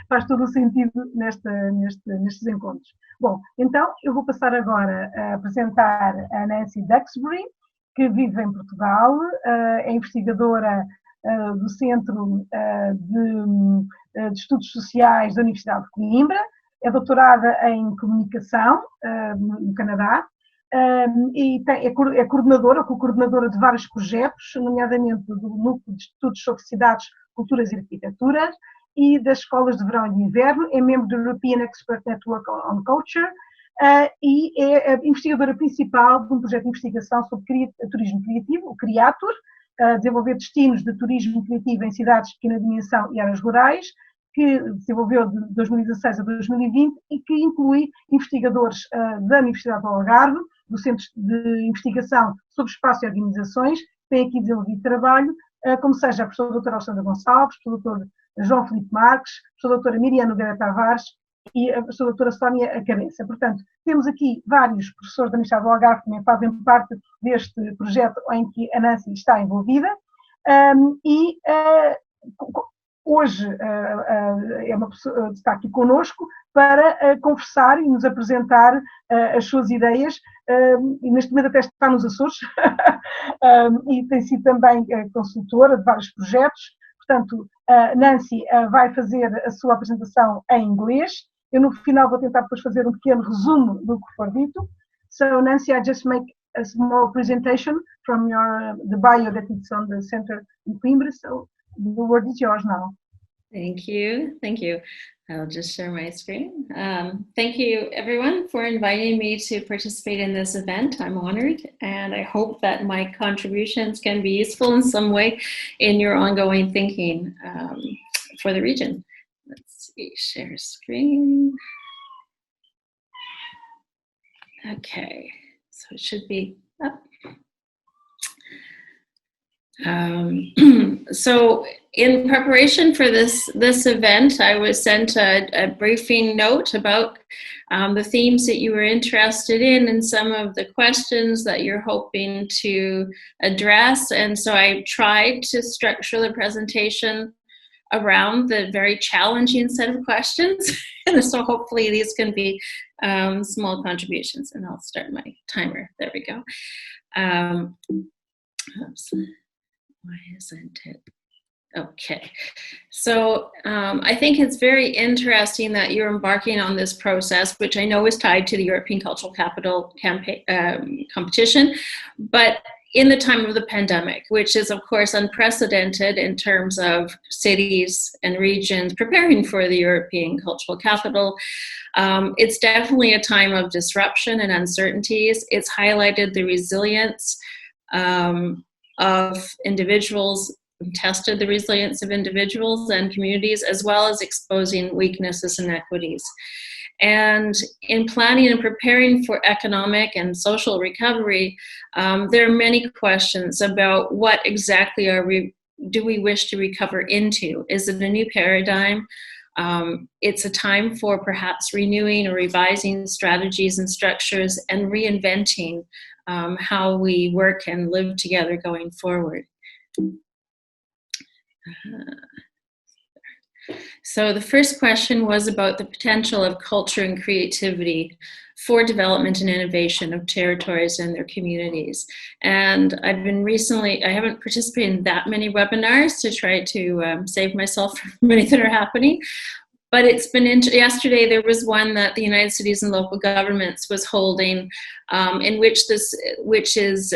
faz todo o sentido nestes encontros. Bom, então eu vou passar agora a apresentar a Nancy Duxbury, que vive em Portugal, é investigadora do Centro de Estudos Sociais da Universidade de Coimbra, é doutorada em Comunicação no Canadá, e é coordenadora ou co-coordenadora de vários projetos, nomeadamente do Núcleo de Estudos sobre Cidades, Culturas e Arquiteturas e das Escolas de Verão e de Inverno, é membro do European Expert Network on Culture e é a investigadora principal de um projeto de investigação sobre turismo criativo, o CRIATUR, desenvolver destinos de turismo criativo em cidades de pequena dimensão e áreas rurais, que desenvolveu de 2016 a 2020 e que inclui investigadores da Universidade do Algarve, do Centro de Investigação sobre Espaço e Organizações, que tem aqui desenvolvido trabalho, como seja a professora doutora Alexandra Gonçalves, o professor doutor João Filipe Marques, a professora doutora Miriam Nogueira Tavares e a professora doutora Sónia Cabeça. Portanto, temos aqui vários professores da Universidade do Algarve que também fazem parte deste projeto em que a Nancy está envolvida. Hoje está aqui connosco para conversar e nos apresentar as suas ideias, e neste momento até está nos Açores, e tem sido também consultora de vários projetos. Portanto, Nancy vai fazer a sua apresentação em inglês. Eu no final vou tentar depois fazer um pequeno resumo do que for dito. So Nancy, I just make a small presentation from the bio that is on the center in Coimbra. So the word is yours now. Thank you. Thank you. I'll just share my screen. Thank you, everyone, for inviting me to participate in this event. I'm honored, and I hope that my contributions can be useful in some way in your ongoing thinking for the region. Let's see, share screen. Okay, so it should be up. So in preparation for this event, I was sent a briefing note about the themes that you were interested in and some of the questions that you're hoping to address. And so I tried to structure the presentation around the very challenging set of questions. And so hopefully these can be small contributions. And I'll start my timer. There we go. Oops. Why isn't it? Okay, so I think it's very interesting that you're embarking on this process, which I know is tied to the European Cultural Capital competition, but in the time of the pandemic, which is of course unprecedented in terms of cities and regions preparing for the European Cultural Capital. It's definitely a time of disruption and uncertainties. It's highlighted the resilience of individuals, tested the resilience of individuals and communities, as well as exposing weaknesses and inequities. And in planning and preparing for economic and social recovery, there are many questions about what exactly do we wish to recover into? Is it a new paradigm? It's a time for perhaps renewing or revising strategies and structures and reinventing how we work and live together going forward. So the first question was about the potential of culture and creativity for development and innovation of territories and their communities. And I haven't participated in that many webinars to try to save myself from many that are happening. But it's been yesterday there was one that the United Cities and Local Governments was holding, in which is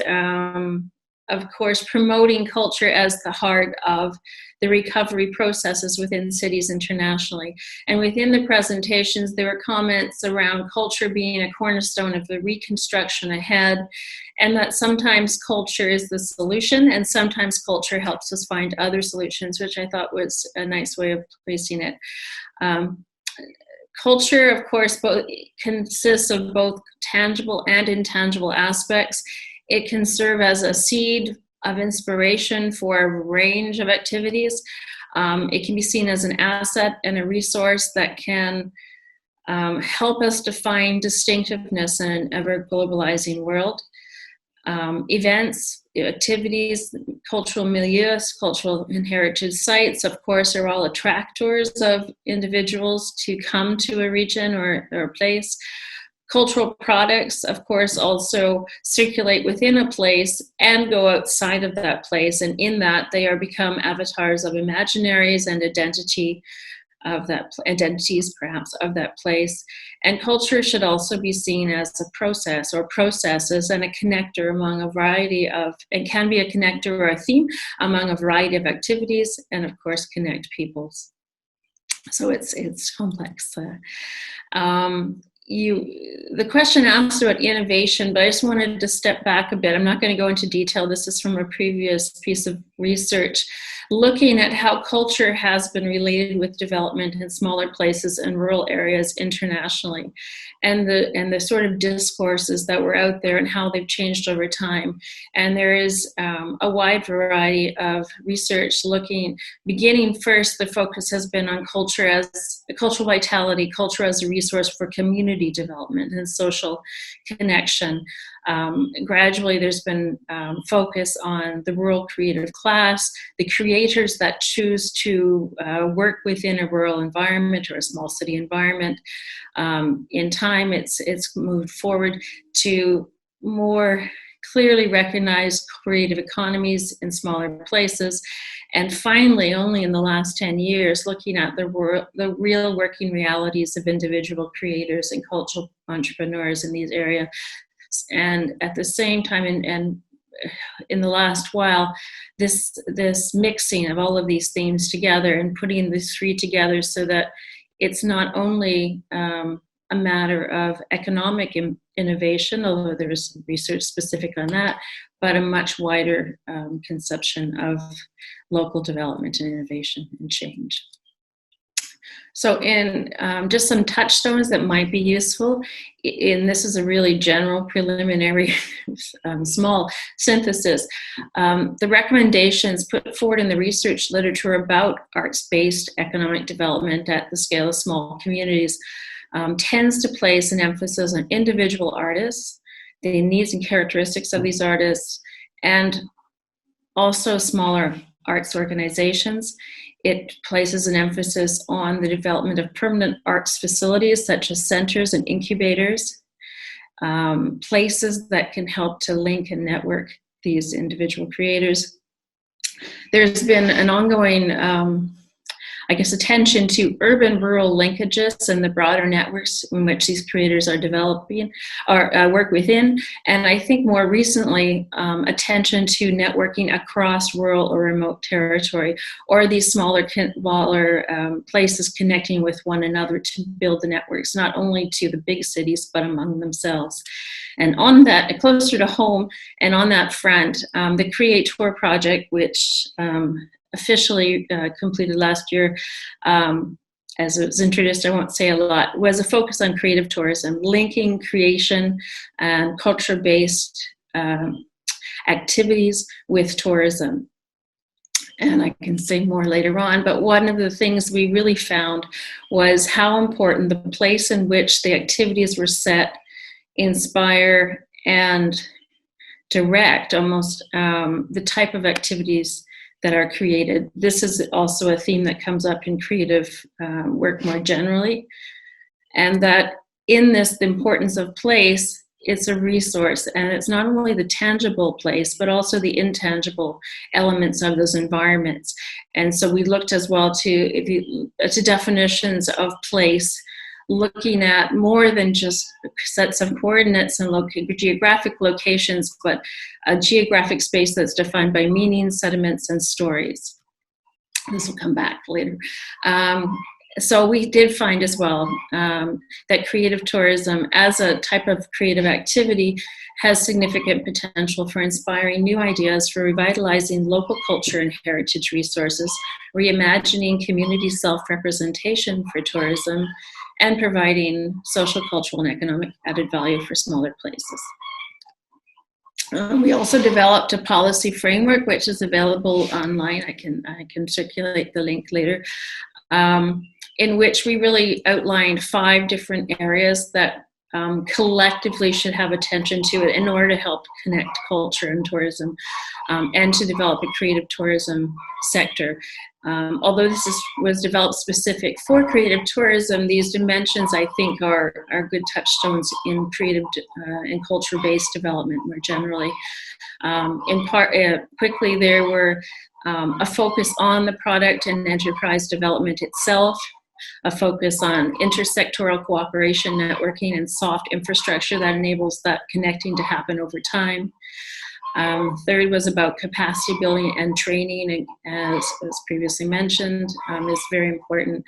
of course promoting culture as the heart of the recovery processes within cities internationally. And within the presentations, there were comments around culture being a cornerstone of the reconstruction ahead, and that sometimes culture is the solution, and sometimes culture helps us find other solutions, which I thought was a nice way of placing it. Culture, of course, consists of both tangible and intangible aspects. It can serve as a seed of inspiration for a range of activities. It can be seen as an asset and a resource that can help us define distinctiveness in an ever-globalizing world. Events, activities, cultural milieus, cultural and heritage sites, of course, are all attractors of individuals to come to a region or a place. Cultural products, of course, also circulate within a place and go outside of that place, and in that they are become avatars of imaginaries and identities perhaps of that place. And culture should also be seen as a process or processes and a connector among a variety of, and can be a connector or a theme among a variety of activities, and of course connect peoples. So it's complex. The question asked about innovation, but I just wanted to step back a bit. I'm not going to go into detail. This is from a previous piece of research looking at how culture has been related with development in smaller places and rural areas internationally, and the sort of discourses that were out there and how they've changed over time. And there is a wide variety of research beginning first, the focus has been on culture as cultural vitality, culture as a resource for community development and social connection. Gradually, there's been focus on the rural creative class, the creators that choose to work within a rural environment or a small city environment. In time, it's moved forward to more clearly recognize creative economies in smaller places. And finally, only in the last 10 years, looking at the real working realities of individual creators and cultural entrepreneurs in these areas. And at the same time, and in the last while, this mixing of all of these themes together and putting these three together so that it's not only a matter of economic innovation, although there's research specific on that, but a much wider conception of local development and innovation and change. So in just some touchstones that might be useful, and this is a really general preliminary small synthesis, the recommendations put forward in the research literature about arts-based economic development at the scale of small communities tends to place an emphasis on individual artists, the needs and characteristics of these artists, and also smaller arts organizations. It places an emphasis on the development of permanent arts facilities such as centers and incubators, places that can help to link and network these individual creators. There's been an ongoing attention to urban-rural linkages and the broader networks in which these creators are developing or work within. And I think more recently, attention to networking across rural or remote territory, or these smaller places connecting with one another to build the networks, not only to the big cities, but among themselves. And on that, closer to home, and on that front, the Creator project, which officially completed last year, as it was introduced, I won't say a lot, was a focus on creative tourism, linking creation and culture-based activities with tourism. And I can say more later on, but one of the things we really found was how important the place in which the activities were set, inspire, and direct almost the type of activities that are created. This is also a theme that comes up in creative work more generally, and that in this, the importance of place, it's a resource, and it's not only the tangible place, but also the intangible elements of those environments. And so we looked as well to definitions of place, looking at more than just sets of coordinates and geographic locations, but a geographic space that's defined by meanings, sediments, and stories. This will come back later. So we did find as well that creative tourism as a type of creative activity has significant potential for inspiring new ideas for revitalizing local culture and heritage resources, reimagining community self-representation for tourism, and providing social, cultural, and economic added value for smaller places. We also developed a policy framework, which is available online. I can circulate the link later. in which we really outlined 5 different areas that collectively should have attention to it in order to help connect culture and tourism and to develop a creative tourism sector. Although this was developed specific for creative tourism, these dimensions I think are good touchstones in creative and culture-based development more generally. Quickly there were a focus on the product and enterprise development itself, a focus on intersectoral cooperation, networking, and soft infrastructure that enables that connecting to happen over time. Third was about capacity building and training, as previously mentioned, is very important.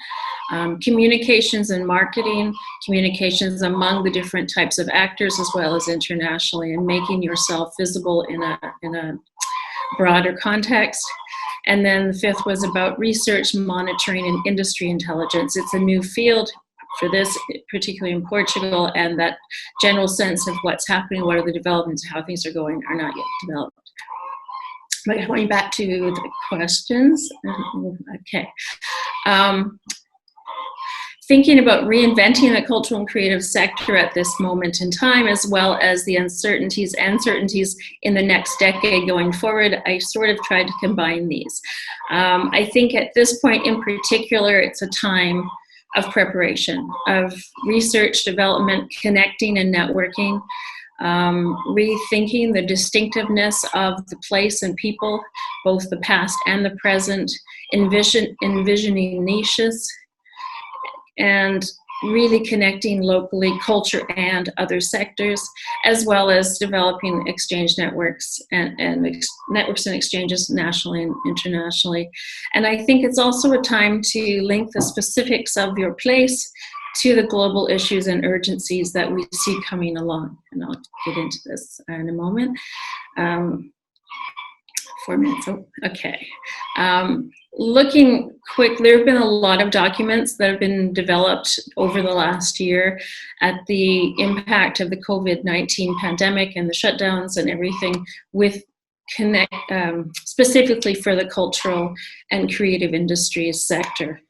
Communications and marketing, communications among the different types of actors as well as internationally, and making yourself visible in a broader context. And then the 5th was about research, monitoring, and industry intelligence. It's a new field for this, particularly in Portugal, and that general sense of what's happening, what are the developments, how things are going, are not yet developed. But going back to the questions, okay. Thinking about reinventing the cultural and creative sector at this moment in time, as well as the uncertainties in the next decade going forward, I sort of tried to combine these. I think at this point in particular, it's a time of preparation, of research, development, connecting and networking, rethinking the distinctiveness of the place and people, both the past and the present, envisioning niches, and really connecting locally, culture and other sectors, as well as developing exchange networks and networks and exchanges nationally and internationally. And I think it's also a time to link the specifics of your place to the global issues and urgencies that we see coming along. And I'll get into this in a moment. 4 minutes, oh, okay. Looking quick, there have been a lot of documents that have been developed over the last year at the impact of the COVID-19 pandemic and the shutdowns and everything with specifically for the cultural and creative industries sector.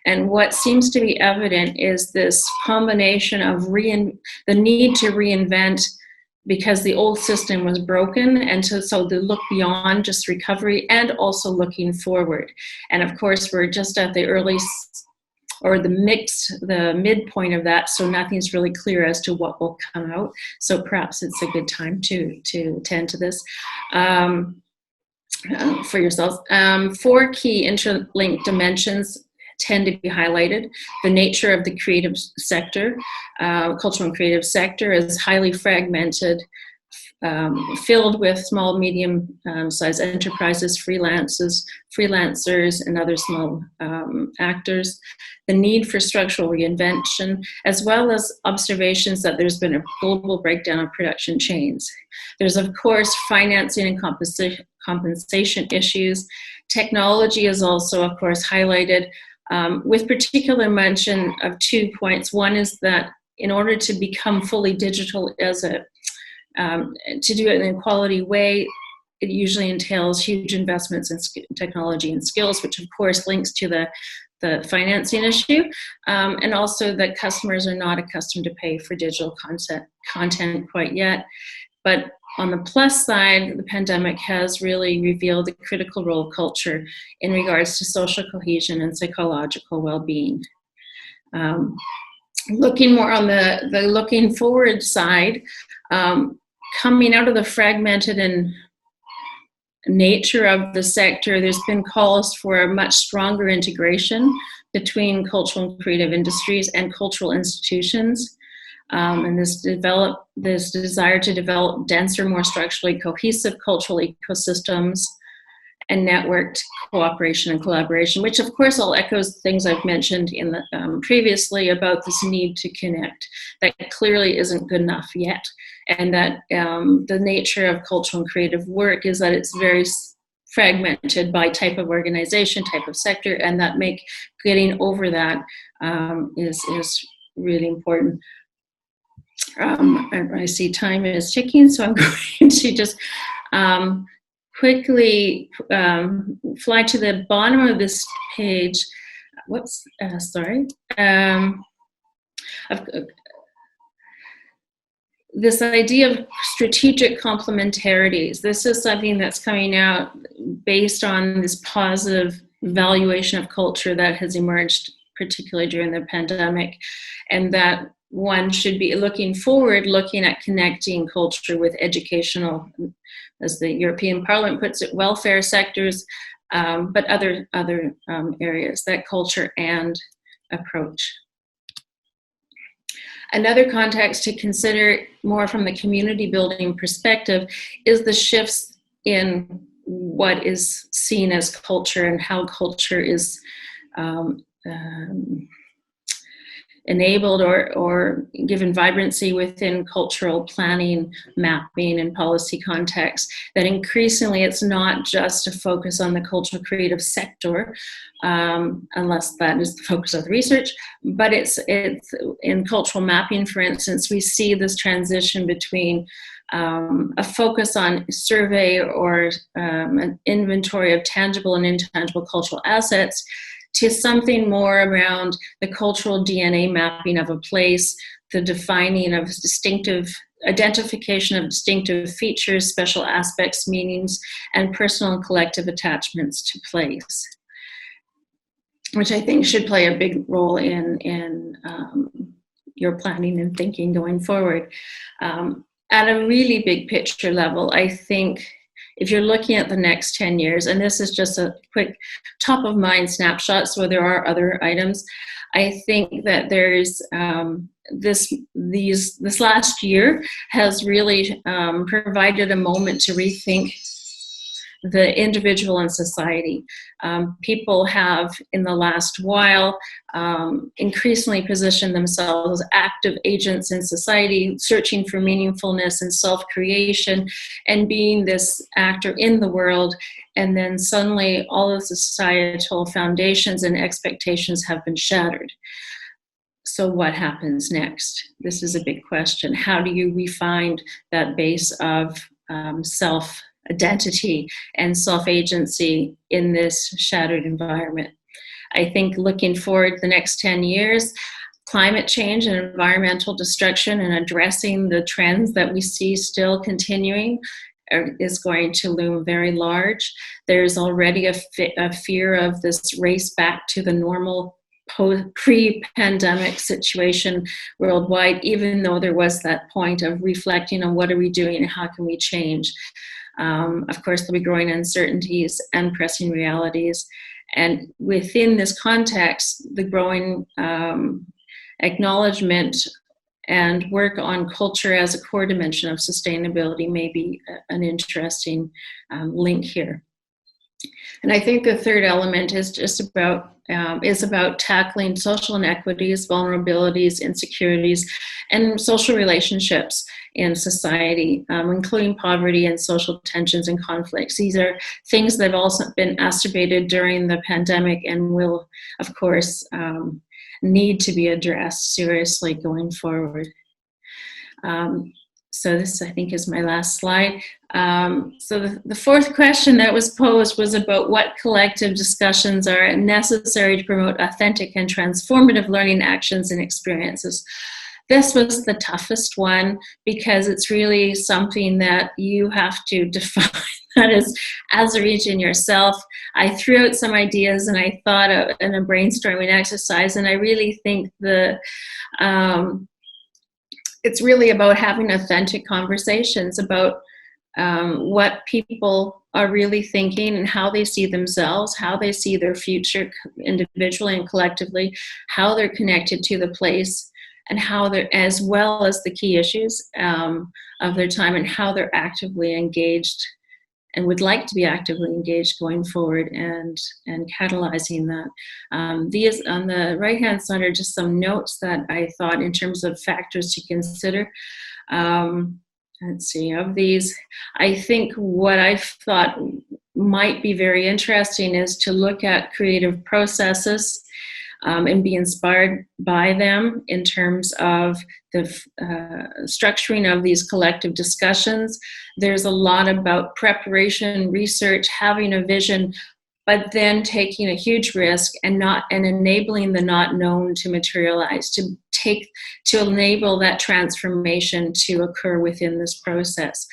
And what seems to be evident is this combination of the need to reinvent because the old system was broken, and so they look beyond just recovery and also looking forward. And of course, we're just at the early, or the midpoint of that, so nothing's really clear as to what will come out. So perhaps it's a good time to attend to this for yourselves. 4 key interlinked dimensions tend to be highlighted. The nature of the creative sector, cultural and creative sector, is highly fragmented, filled with small, medium-sized enterprises, freelancers, and other small actors. The need for structural reinvention, as well as observations that there's been a global breakdown of production chains. There's, of course, financing and compensation issues. Technology is also, of course, highlighted, with particular mention of 2 points. One is that in order to become fully digital to do it in a quality way, it usually entails huge investments in technology and skills, which of course links to the financing issue, and also that customers are not accustomed to pay for digital content quite yet. But on the plus side, the pandemic has really revealed the critical role of culture in regards to social cohesion and psychological well-being. Looking more on the looking forward side, coming out of the fragmented and nature of the sector, there's been calls for a much stronger integration between cultural and creative industries and cultural institutions. And this desire to develop denser, more structurally cohesive cultural ecosystems and networked cooperation and collaboration, which of course all echoes things I've mentioned in the, previously about this need to connect, that clearly isn't good enough yet. And that the nature of cultural and creative work is that it's very fragmented by type of organization, type of sector, and that getting over that is really important. I see time is ticking, so I'm going to just quickly fly to the bottom of this page. This idea of strategic complementarities. This is something that's coming out based on this positive valuation of culture that has emerged, particularly during the pandemic, and that one should be looking forward, looking at connecting culture with educational, as the European Parliament puts it, welfare sectors, but other areas, that culture and approach. Another context to consider more from the community building perspective is the shifts in what is seen as culture and how culture is enabled or given vibrancy within cultural planning, mapping, and policy context. That increasingly it's not just a focus on the cultural creative sector, unless that is the focus of the research, but it's in cultural mapping, for instance, we see this transition between a focus on survey or an inventory of tangible and intangible cultural assets to something more around the cultural DNA mapping of a place, the defining of distinctive, identification of distinctive features, special aspects, meanings, and personal and collective attachments to place, which I think should play a big role in your planning and thinking going forward. At a really big picture level, I think if you're looking at the next 10 years, and this is just a quick top of mind snapshot, so there are other items, I think that there's this last year has really provided a moment to rethink the individual and society. People have, in the last while, increasingly positioned themselves as active agents in society, searching for meaningfulness and self-creation, and being this actor in the world. And then suddenly all of the societal foundations and expectations have been shattered. So what happens next? This is a big question. How do you refine that base of self-identity and self-agency in this shattered environment? I think looking forward the next 10 years, climate change and environmental destruction and addressing the trends that we see still continuing is going to loom very large. There's already a fear of this race back to the normal pre-pandemic situation worldwide, even though there was that point of reflecting on what are we doing and how can we change. Of course, there'll be growing uncertainties and pressing realities. And within this context, the growing acknowledgement and work on culture as a core dimension of sustainability may be an interesting link here. And I think the third element is just about tackling social inequities, vulnerabilities, insecurities, and social relationships in society, including poverty and social tensions and conflicts. These are things that have also been exacerbated during the pandemic and will, of course, need to be addressed seriously going forward. So this, I think, is my last slide. So the fourth question that was posed was about what collective discussions are necessary to promote authentic and transformative learning actions and experiences. This was the toughest one because it's really something that you have to define that as a region yourself. I threw out some ideas and I thought in a brainstorming exercise, and I really think it's really about having authentic conversations about what people are really thinking and how they see themselves, how they see their future individually and collectively, how they're connected to the place, and how they're, as well as the key issues of their time, and how they're actively engaged and would like to be actively engaged going forward and catalyzing that. These on the right-hand side are just some notes that I thought in terms of factors to consider. Let's see, of these, I think what I thought might be very interesting is to look at creative processes and be inspired by them in terms of the structuring of these collective discussions. There's a lot about preparation, research, having a vision, but then taking a huge risk and enabling the not known to materialize, to enable that transformation to occur within this process.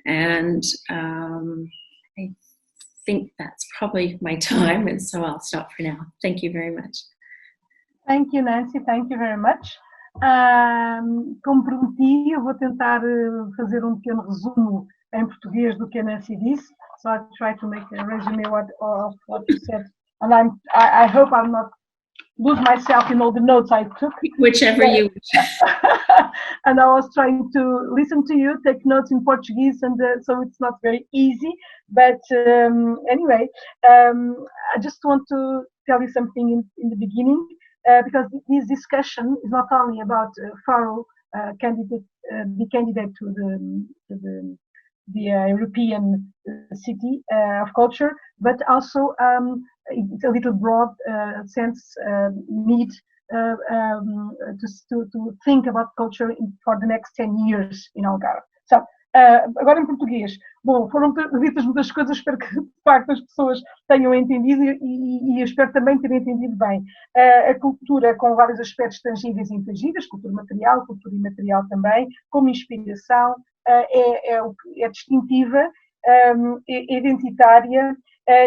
And I think that's probably my time, and so I'll stop for now. Thank you very much. Thank you, Nancy. Thank you very much. Como prometi, eu vou tentar fazer um pequeno resumo em português do que a Nancy disse. So I'll try to make a resume of what you said. And I hope I'm not lose myself in all the notes I took. Whichever you wish. And I was trying to listen to you, take notes in Portuguese, and so it's not very easy. But anyway, I just want to tell you something in the beginning, because this discussion is not only about Faro the candidate to the European City of Culture, but also it's a little broad sense need to think about culture for the next 10 years in Algarve. So, agora em português. Bom, foram ditas muitas coisas, espero que de facto as pessoas tenham entendido e espero também terem entendido bem. A cultura com vários aspectos tangíveis e intangíveis, cultura material, cultura imaterial também, como inspiração, é distintiva, é identitária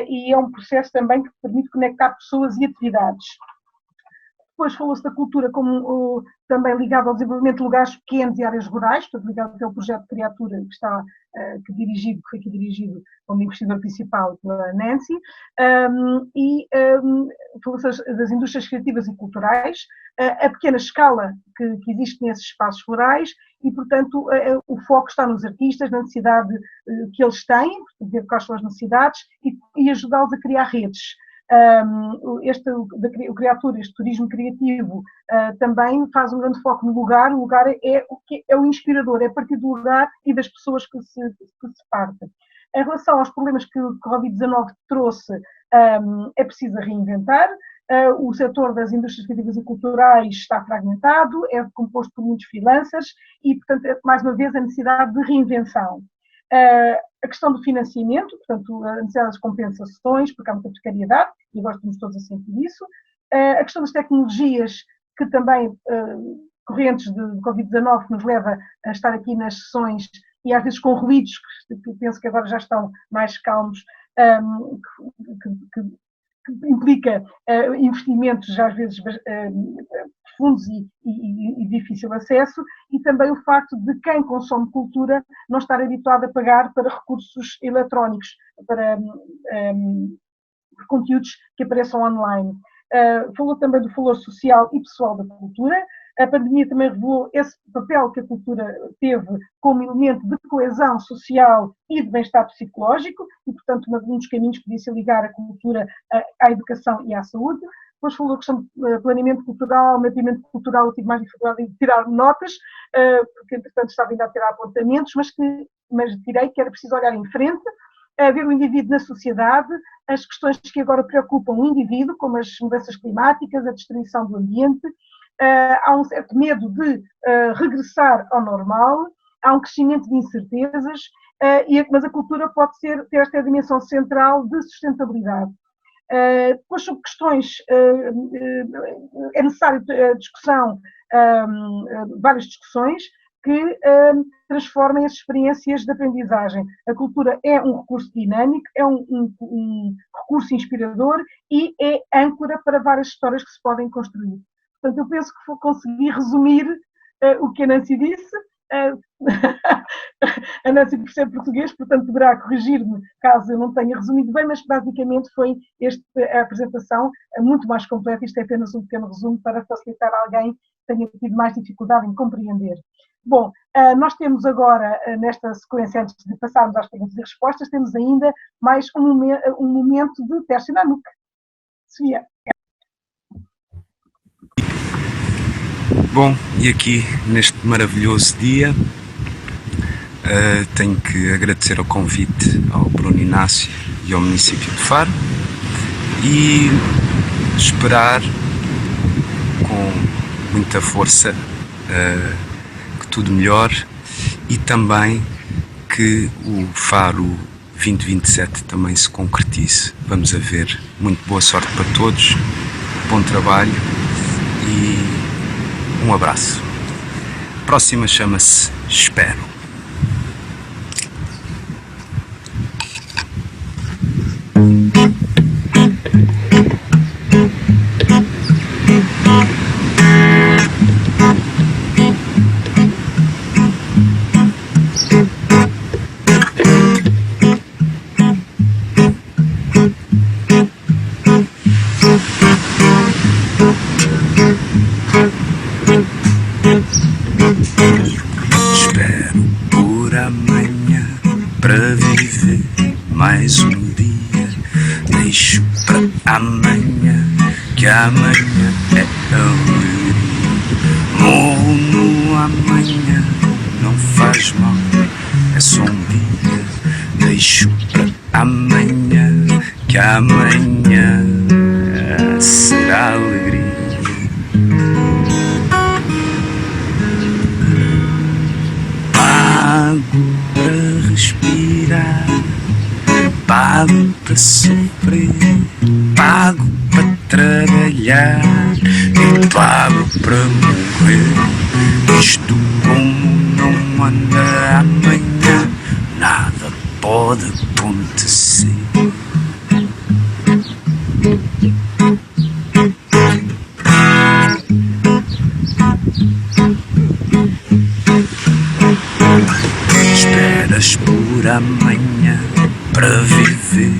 e é um processo também que permite conectar pessoas e atividades. Depois falou-se da cultura como também ligada ao desenvolvimento de lugares pequenos e áreas rurais, portanto ligado ao projeto de Criatura que foi aqui dirigido como investidor principal pela Nancy, e falou-se das indústrias criativas e culturais, a pequena escala que existe nesses espaços rurais e, portanto, o foco está nos artistas, na necessidade que eles têm, ver quais são as necessidades e ajudá-los a criar redes. O Criatura, este turismo criativo, também faz um grande foco no lugar. O lugar é o inspirador, é a partir do lugar e das pessoas que se partem. Em relação aos problemas que o Covid-19 trouxe, é preciso reinventar. O setor das indústrias criativas e culturais está fragmentado, é composto por muitos freelancers e, portanto, mais uma vez, a necessidade de reinvenção. A questão do financiamento, portanto, a necessidade das compensações, porque há muita precariedade, e agora estamos todos a sentir isso. A questão das tecnologias, que também, correntes de Covid-19, nos leva a estar aqui nas sessões, e às vezes com ruídos, que penso que agora já estão mais calmos, que implica investimentos já às vezes profundos e difícil acesso, e também o facto de quem consome cultura não estar habituado a pagar para recursos eletrónicos, para conteúdos que apareçam online. Falou também do valor social e pessoal da cultura. A pandemia também revelou esse papel que a cultura teve como elemento de coesão social e de bem-estar psicológico e, portanto, um dos caminhos podia ser ligar a cultura à educação e à saúde. Depois falou da questão de planeamento cultural, mapeamento cultural. Eu tive mais dificuldade em tirar notas, porque, entretanto, estava ainda a tirar apontamentos, mas direi que era preciso olhar em frente, ver o indivíduo na sociedade, as questões que agora preocupam o indivíduo, como as mudanças climáticas, a destruição do ambiente. Há um certo medo de regressar ao normal, há um crescimento de incertezas, mas a cultura pode ter esta dimensão central de sustentabilidade. Depois, sobre questões, é necessário discussão, várias discussões que transformem as experiências de aprendizagem. A cultura é um recurso dinâmico, é um recurso inspirador e é âncora para várias histórias que se podem construir. Portanto, eu penso que consegui resumir o que a Nancy disse. A Nancy percebe português, portanto poderá corrigir-me caso eu não tenha resumido bem, mas basicamente foi a apresentação muito mais completa. Isto é apenas um pequeno resumo para facilitar alguém que tenha tido mais dificuldade em compreender. Bom, nós temos agora, nesta sequência, antes de passarmos às perguntas e respostas, temos ainda mais um momento de teste na nuca. Sofia. Bom, e aqui neste maravilhoso dia tenho que agradecer ao convite ao Bruno Inácio e ao município de Faro e esperar com muita força que tudo melhore e também que o Faro 2027 também se concretize. Vamos a ver. Muito boa sorte para todos, bom trabalho e um abraço. A próxima chama-se Espero. Espero por amanhã para viver mais um dia. Deixo para amanhã, que amanhã é alegria. Morro no amanhã, não faz mal, é só um dia. Deixo para amanhã, que amanhã será alegria. Pago para respirar, pago para sofrer, pago para trabalhar e pago para morrer. Isto como não anda amanhã, nada pode acontecer. Esperas por amanhã para viver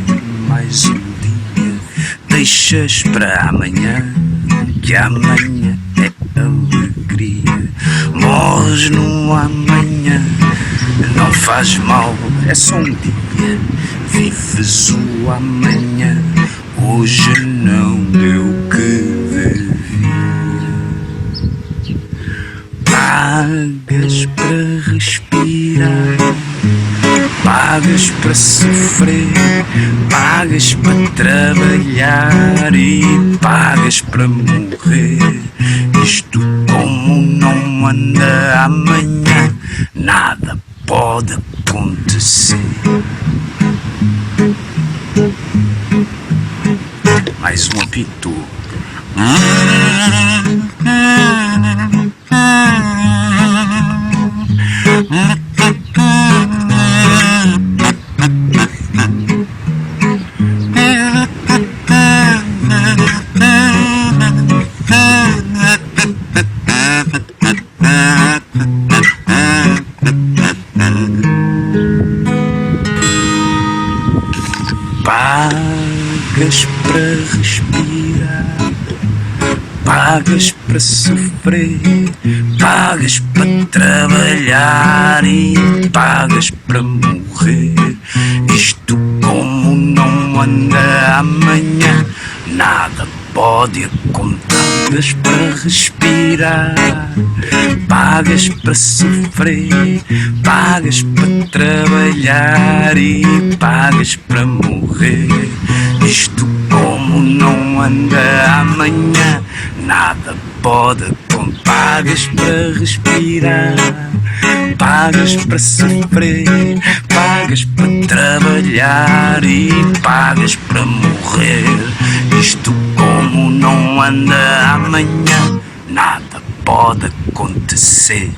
mais um dia. Deixas para amanhã, que amanhã é alegria. Morres no amanhã, não faz mal, é só um dia. Vives o amanhã, hoje não deu que devia. Pagas para respirar, pagas para sofrer, pagas para trabalhar e pagas para morrer. Isto como não anda amanhã, nada pode acontecer. Mais um apito. Pagas para respirar, pagas para sofrer, pagas para trabalhar e pagas para morrer. Isto como não anda amanhã, nada pode acontecer. Pagas para respirar, pagas para sofrer, pagas para trabalhar e pagas para morrer. Isto como não anda amanhã, nada pode acontecer. Pagas para respirar, pagas para sofrer, pagas para trabalhar e pagas para morrer. Isto como não anda amanhã, nada pode acontecer.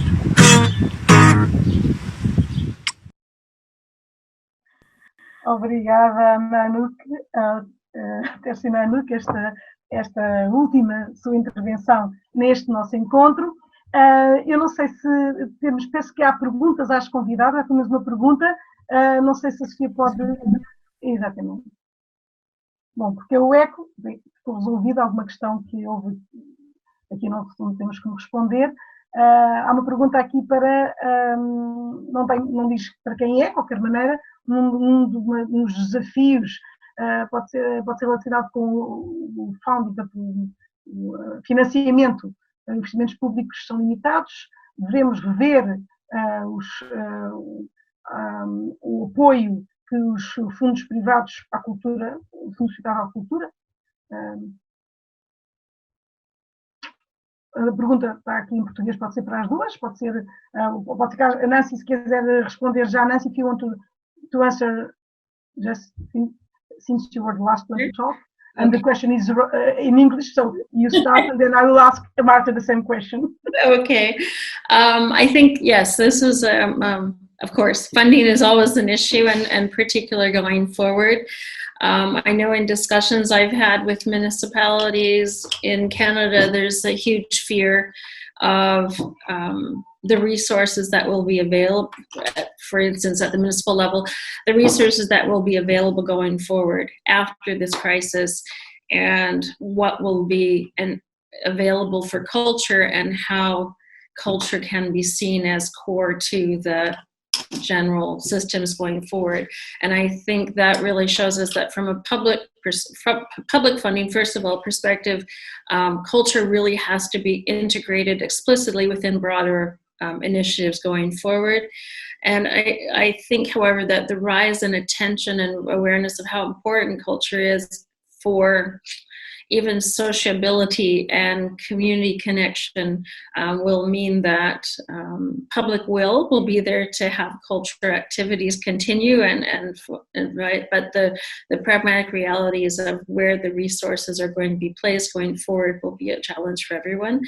Obrigada, Manuk, Tercina Manuk, esta última sua intervenção neste nosso encontro. Eu não sei se temos, penso que há perguntas às convidadas, há pelo menos uma pergunta, não sei se a Sofia pode... Exatamente. Bom, porque o eco, ficou resolvida alguma questão que houve, aqui não temos que responder. Há uma pergunta aqui para, não diz para quem é, de qualquer maneira, dos desafios, pode ser relacionado com o funding, o financiamento. Investimentos públicos são limitados, devemos rever o apoio que os fundos privados à cultura, fundos privados à cultura. A pergunta está aqui em português, pode ser para as duas, pode ser a Nancy, se quiser responder já. Nancy, if you want to answer just since you were the last one to talk. And the question is in English, so you start and then I will ask Marta the same question. Okay. I think, yes, this is, of course, funding is always an issue and particular going forward. I know in discussions I've had with municipalities in Canada, there's a huge fear of the resources that will be available, for instance, at the municipal level, the resources that will be available going forward after this crisis, and what will be available for culture and how culture can be seen as core to the general systems going forward. And I think that really shows us that from a public funding, first of all, perspective, culture really has to be integrated explicitly within broader initiatives going forward. And I think, however, that the rise in attention and awareness of how important culture is for even sociability and community connection will mean that public will be there to have culture activities continue and right, but the pragmatic realities of where the resources are going to be placed going forward will be a challenge for everyone.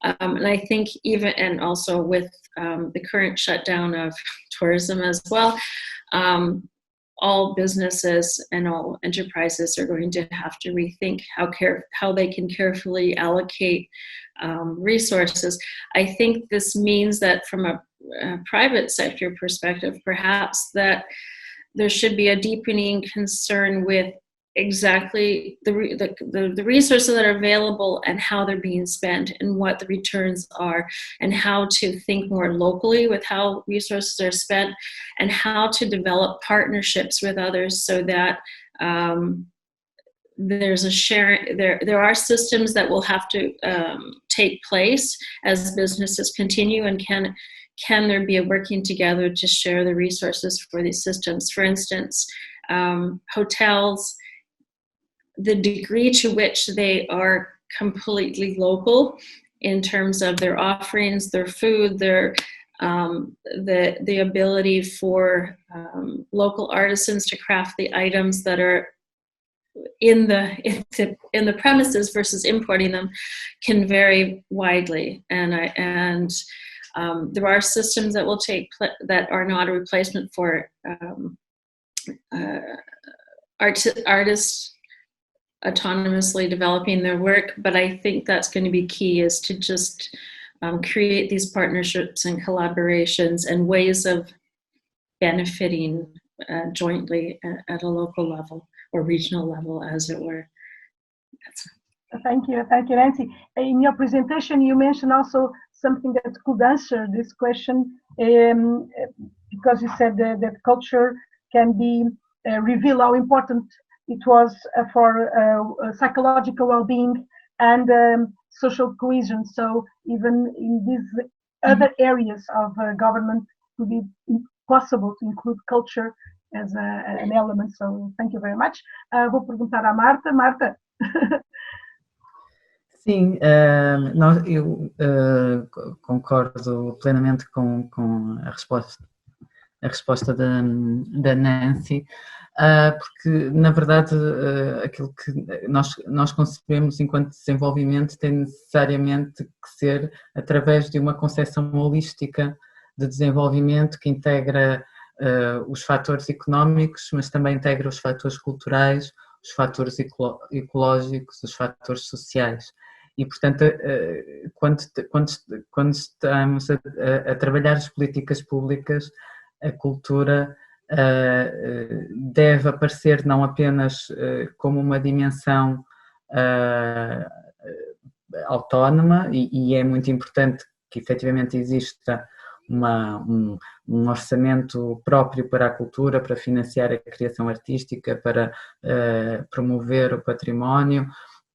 And I think even, and also with the current shutdown of tourism as well, all businesses and all enterprises are going to have to rethink how they can carefully allocate resources. I think this means that from a private sector perspective, perhaps that there should be a deepening concern with exactly the resources that are available and how they're being spent and what the returns are, and how to think more locally with how resources are spent, and how to develop partnerships with others so that there's a sharing. There are systems that will have to take place as businesses continue, and can there be a working together to share the resources for these systems? For instance, hotels, the degree to which they are completely local in terms of their offerings, their food, their the ability for local artisans to craft the items that are in the premises versus importing them, can vary widely. And there are systems that will that are not a replacement for artists autonomously developing their work, but I think that's going to be key, is to just create these partnerships and collaborations and ways of benefiting jointly at a local level or regional level, as it were. Thank you, Nancy. In your presentation, you mentioned also something that could answer this question, because you said that culture can be reveal how important it was for psychological well-being and social cohesion. So even in these other areas of government, it would be possible to include culture as an element. So thank you very much. Vou perguntar à Marta. Marta. Sim, eu concordo plenamente com a resposta da Nancy. Porque, na verdade, aquilo que nós concebemos enquanto desenvolvimento tem necessariamente que ser através de uma concepção holística de desenvolvimento que integra os fatores económicos, mas também integra os fatores culturais, os fatores ecológicos, os fatores sociais. E, portanto, quando estamos a trabalhar as políticas públicas, a cultura deve aparecer não apenas como uma dimensão autónoma, e é muito importante que efetivamente exista um orçamento próprio para a cultura, para financiar a criação artística, para promover o património,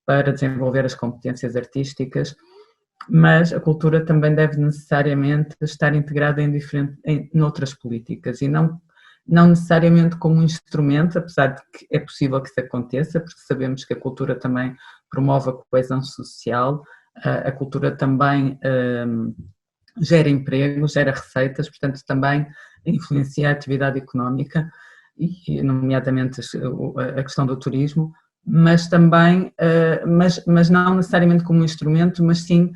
para desenvolver as competências artísticas, mas a cultura também deve necessariamente estar integrada em outras políticas, e não necessariamente como um instrumento, apesar de que é possível que isso aconteça, porque sabemos que a cultura também promove a coesão social, a cultura também gera emprego, gera receitas, portanto também influencia a atividade económica, e nomeadamente a questão do turismo, mas também, mas não necessariamente como um instrumento, mas sim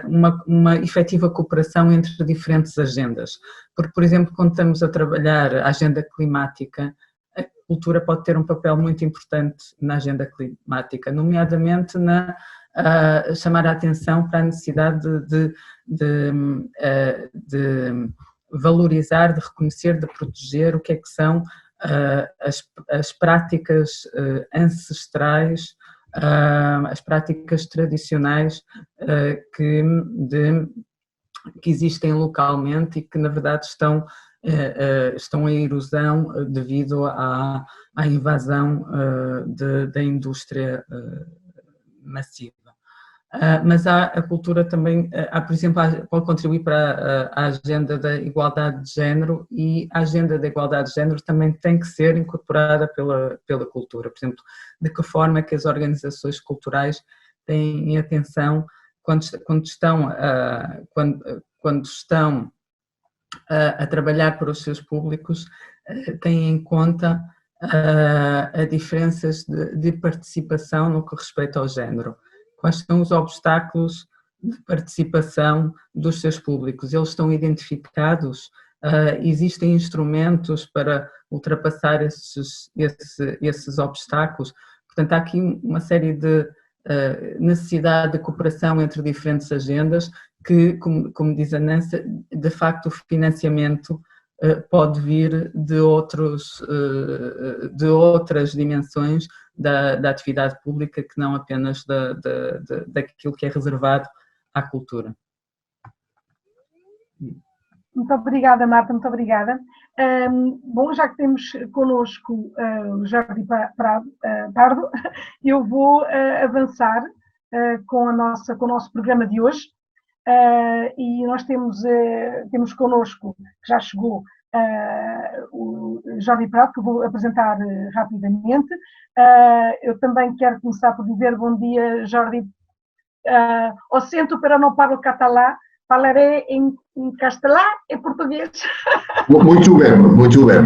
uma efetiva cooperação entre diferentes agendas. Porque, por exemplo, quando estamos a trabalhar a agenda climática, a cultura pode ter um papel muito importante na agenda climática, nomeadamente na chamar a atenção para a necessidade de valorizar, de reconhecer, de proteger o que é que são as práticas ancestrais, as práticas tradicionais que existem localmente e que na verdade estão em erosão devido à invasão da indústria massiva. Mas a cultura também, por exemplo, pode contribuir para a agenda da igualdade de género, e a agenda da igualdade de género também tem que ser incorporada pela cultura. Por exemplo, de que forma que as organizações culturais têm atenção quando estão a trabalhar para os seus públicos, têm em conta as diferenças de participação no que respeita ao género. Quais são os obstáculos de participação dos seus públicos? Eles estão identificados? Existem instrumentos para ultrapassar esses obstáculos? Portanto, há aqui uma série de necessidade de cooperação entre diferentes agendas que, como diz a Nancy, de facto o financiamento pode vir de outras dimensões da atividade pública, que não apenas daquilo que é reservado à cultura. Muito obrigada, Marta, muito obrigada. Bom, já que temos connosco o Jordi Pardo, eu vou avançar com o nosso programa de hoje. E nós temos connosco, que já chegou, o Jordi Prado, que eu vou apresentar rapidamente. Eu também quero começar por dizer bom dia, Jordi. O siento, pero não falo catalã, falarei em castelã e português. Muito bem, muito bem.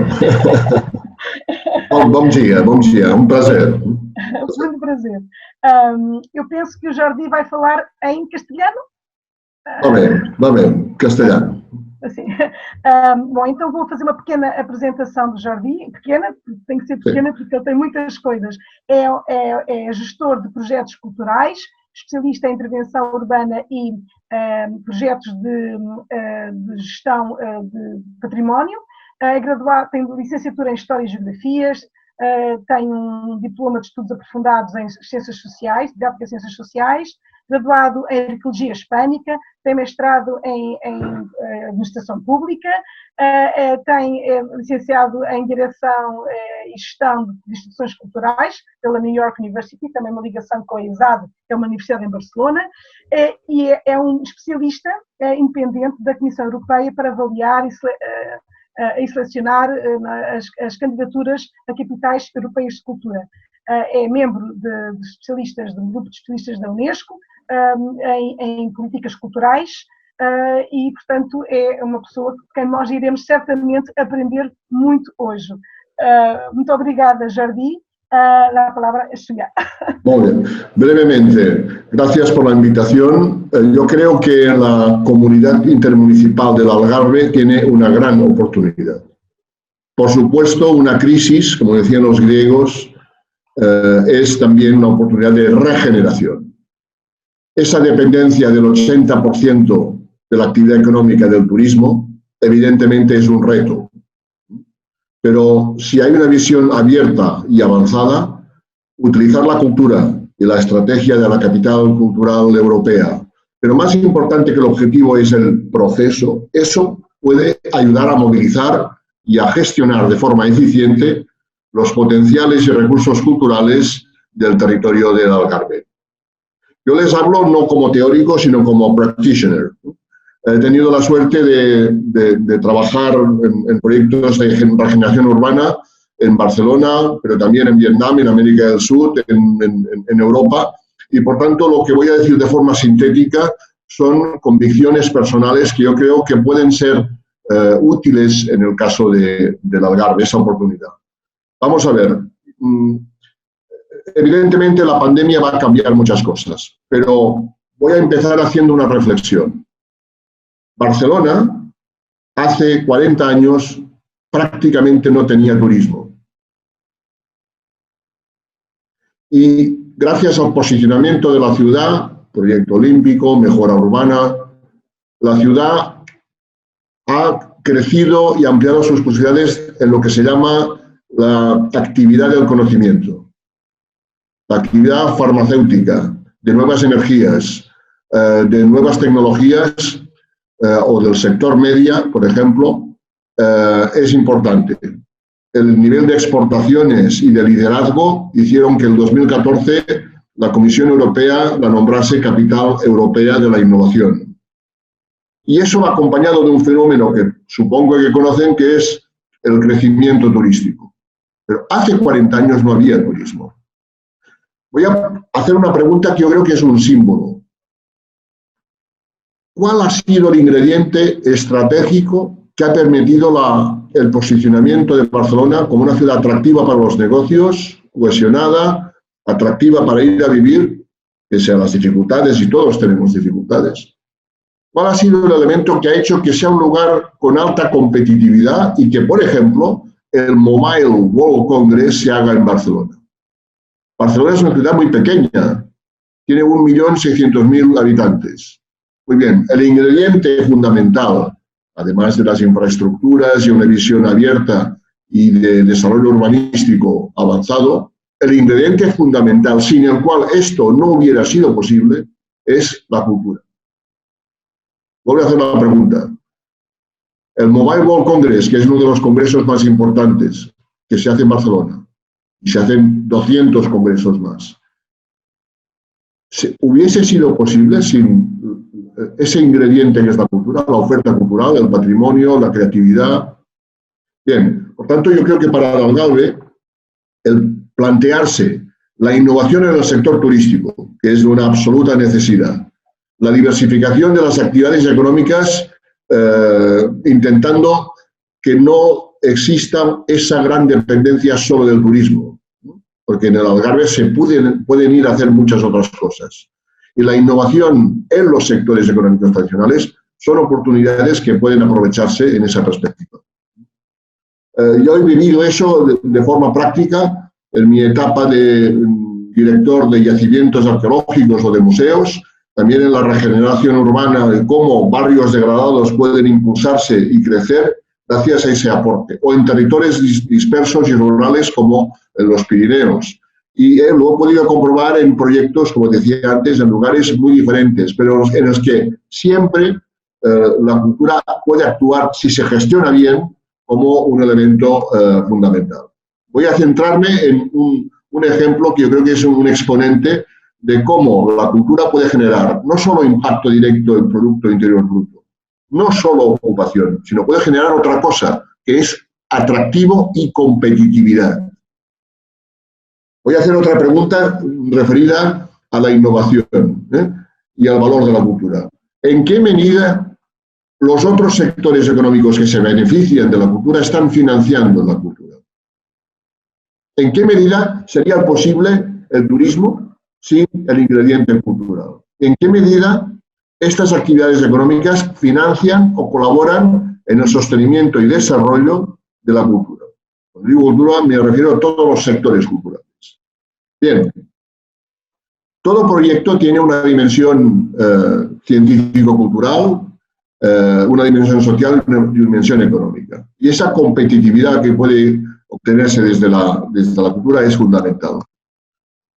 Bom dia, um prazer. Muito prazer. Eu penso que o Jordi vai falar em castelhano. Va bem, castelhano. Assim. Bom, então vou fazer uma pequena apresentação do Jordi, pequena, tem que ser pequena porque ele tem muitas coisas. É gestor de projetos culturais, especialista em intervenção urbana e projetos de gestão de património, é graduado, tem licenciatura em História e Geografias, tem um diploma de estudos aprofundados em Ciências Sociais, Didática de Ciências Sociais, graduado em Arqueologia Hispânica, tem mestrado em Administração Pública, tem licenciado em Direção e Gestão de Instituições Culturais pela New York University, também uma ligação com a ESAD, que é uma universidade em Barcelona, e é um especialista independente da Comissão Europeia para avaliar e selecionar as candidaturas a capitais europeias de cultura. É membro do grupo de especialistas da Unesco em políticas culturais e, portanto, é uma pessoa com quem nós iremos certamente aprender muito hoje. Muito obrigada, Jordi. La palabra es suya. Muy bien. Brevemente, gracias por la invitación. Yo creo que la comunidad intermunicipal del Algarve tiene una gran oportunidad. Por supuesto, una crisis, como decían los griegos, es también una oportunidad de regeneración. Esa dependencia del 80% de la actividad económica del turismo, evidentemente es un reto. Pero si hay una visión abierta y avanzada, utilizar la cultura y la estrategia de la capital cultural europea, pero más importante que el objetivo es el proceso, eso puede ayudar a movilizar y a gestionar de forma eficiente los potenciales y recursos culturales del territorio del Algarve. Yo les hablo no como teórico, sino como practitioner. He tenido la suerte de trabajar en proyectos de regeneración urbana en Barcelona, pero también en Vietnam, en América del Sur, en Europa, y por tanto lo que voy a decir de forma sintética son convicciones personales que yo creo que pueden ser útiles en el caso del Algarve, esa oportunidad. Vamos a ver, evidentemente la pandemia va a cambiar muchas cosas, pero voy a empezar haciendo una reflexión. Barcelona hace 40 años prácticamente no tenía turismo. Y gracias al posicionamiento de la ciudad, proyecto olímpico, mejora urbana, la ciudad ha crecido y ampliado sus posibilidades en lo que se llama la actividad del conocimiento, la actividad farmacéutica, de nuevas energías, de nuevas tecnologías o del sector media, por ejemplo, es importante. El nivel de exportaciones y de liderazgo hicieron que en 2014 la Comisión Europea la nombrase Capital Europea de la Innovación. Y eso va acompañado de un fenómeno que supongo que conocen, que es el crecimiento turístico. Pero hace 40 años no había turismo. Voy a hacer una pregunta que yo creo que es un símbolo. ¿Cuál ha sido el ingrediente estratégico que ha permitido el posicionamiento de Barcelona como una ciudad atractiva para los negocios, cohesionada, atractiva para ir a vivir, pese a las dificultades, y todos tenemos dificultades? ¿Cuál ha sido el elemento que ha hecho que sea un lugar con alta competitividad y que, por ejemplo, el Mobile World Congress se haga en Barcelona? Barcelona es una ciudad muy pequeña, tiene 1.600.000 habitantes. Muy bien, el ingrediente fundamental, además de las infraestructuras y una visión abierta y de desarrollo urbanístico avanzado, el ingrediente fundamental sin el cual esto no hubiera sido posible es la cultura. Voy a hacer una pregunta. El Mobile World Congress, que es uno de los congresos más importantes que se hace en Barcelona, y se hacen 200 congresos más, ¿hubiese sido posible sin ese ingrediente que es la cultura, la oferta cultural, el patrimonio, la creatividad? Bien, por tanto, yo creo que para el Algarve, el plantearse la innovación en el sector turístico, que es de una absoluta necesidad, la diversificación de las actividades económicas, intentando que no exista esa gran dependencia solo del turismo, ¿no? Porque en el Algarve se pueden ir a hacer muchas otras cosas. Y la innovación en los sectores económicos tradicionales son oportunidades que pueden aprovecharse en esa perspectiva. Yo he vivido eso de forma práctica en mi etapa de director de yacimientos arqueológicos o de museos, también en la regeneración urbana, de cómo barrios degradados pueden impulsarse y crecer gracias a ese aporte, o en territorios dispersos y rurales como en los Pirineos. Y lo he podido comprobar en proyectos, como decía antes, en lugares muy diferentes, pero en los que siempre la cultura puede actuar, si se gestiona bien, como un elemento fundamental. Voy a centrarme en un ejemplo que yo creo que es un exponente de cómo la cultura puede generar no solo impacto directo en Producto Interior Bruto, no solo ocupación, sino puede generar otra cosa, que es atractivo y competitividad. Voy a hacer otra pregunta referida a la innovación y al valor de la cultura. ¿En qué medida los otros sectores económicos que se benefician de la cultura están financiando la cultura? ¿En qué medida sería posible el turismo sin el ingrediente cultural? ¿En qué medida estas actividades económicas financian o colaboran en el sostenimiento y desarrollo de la cultura? Cuando digo cultura me refiero a todos los sectores culturales. Bien, todo proyecto tiene una dimensión científico-cultural, una dimensión social y una dimensión económica. Y esa competitividad que puede obtenerse desde la cultura es fundamental.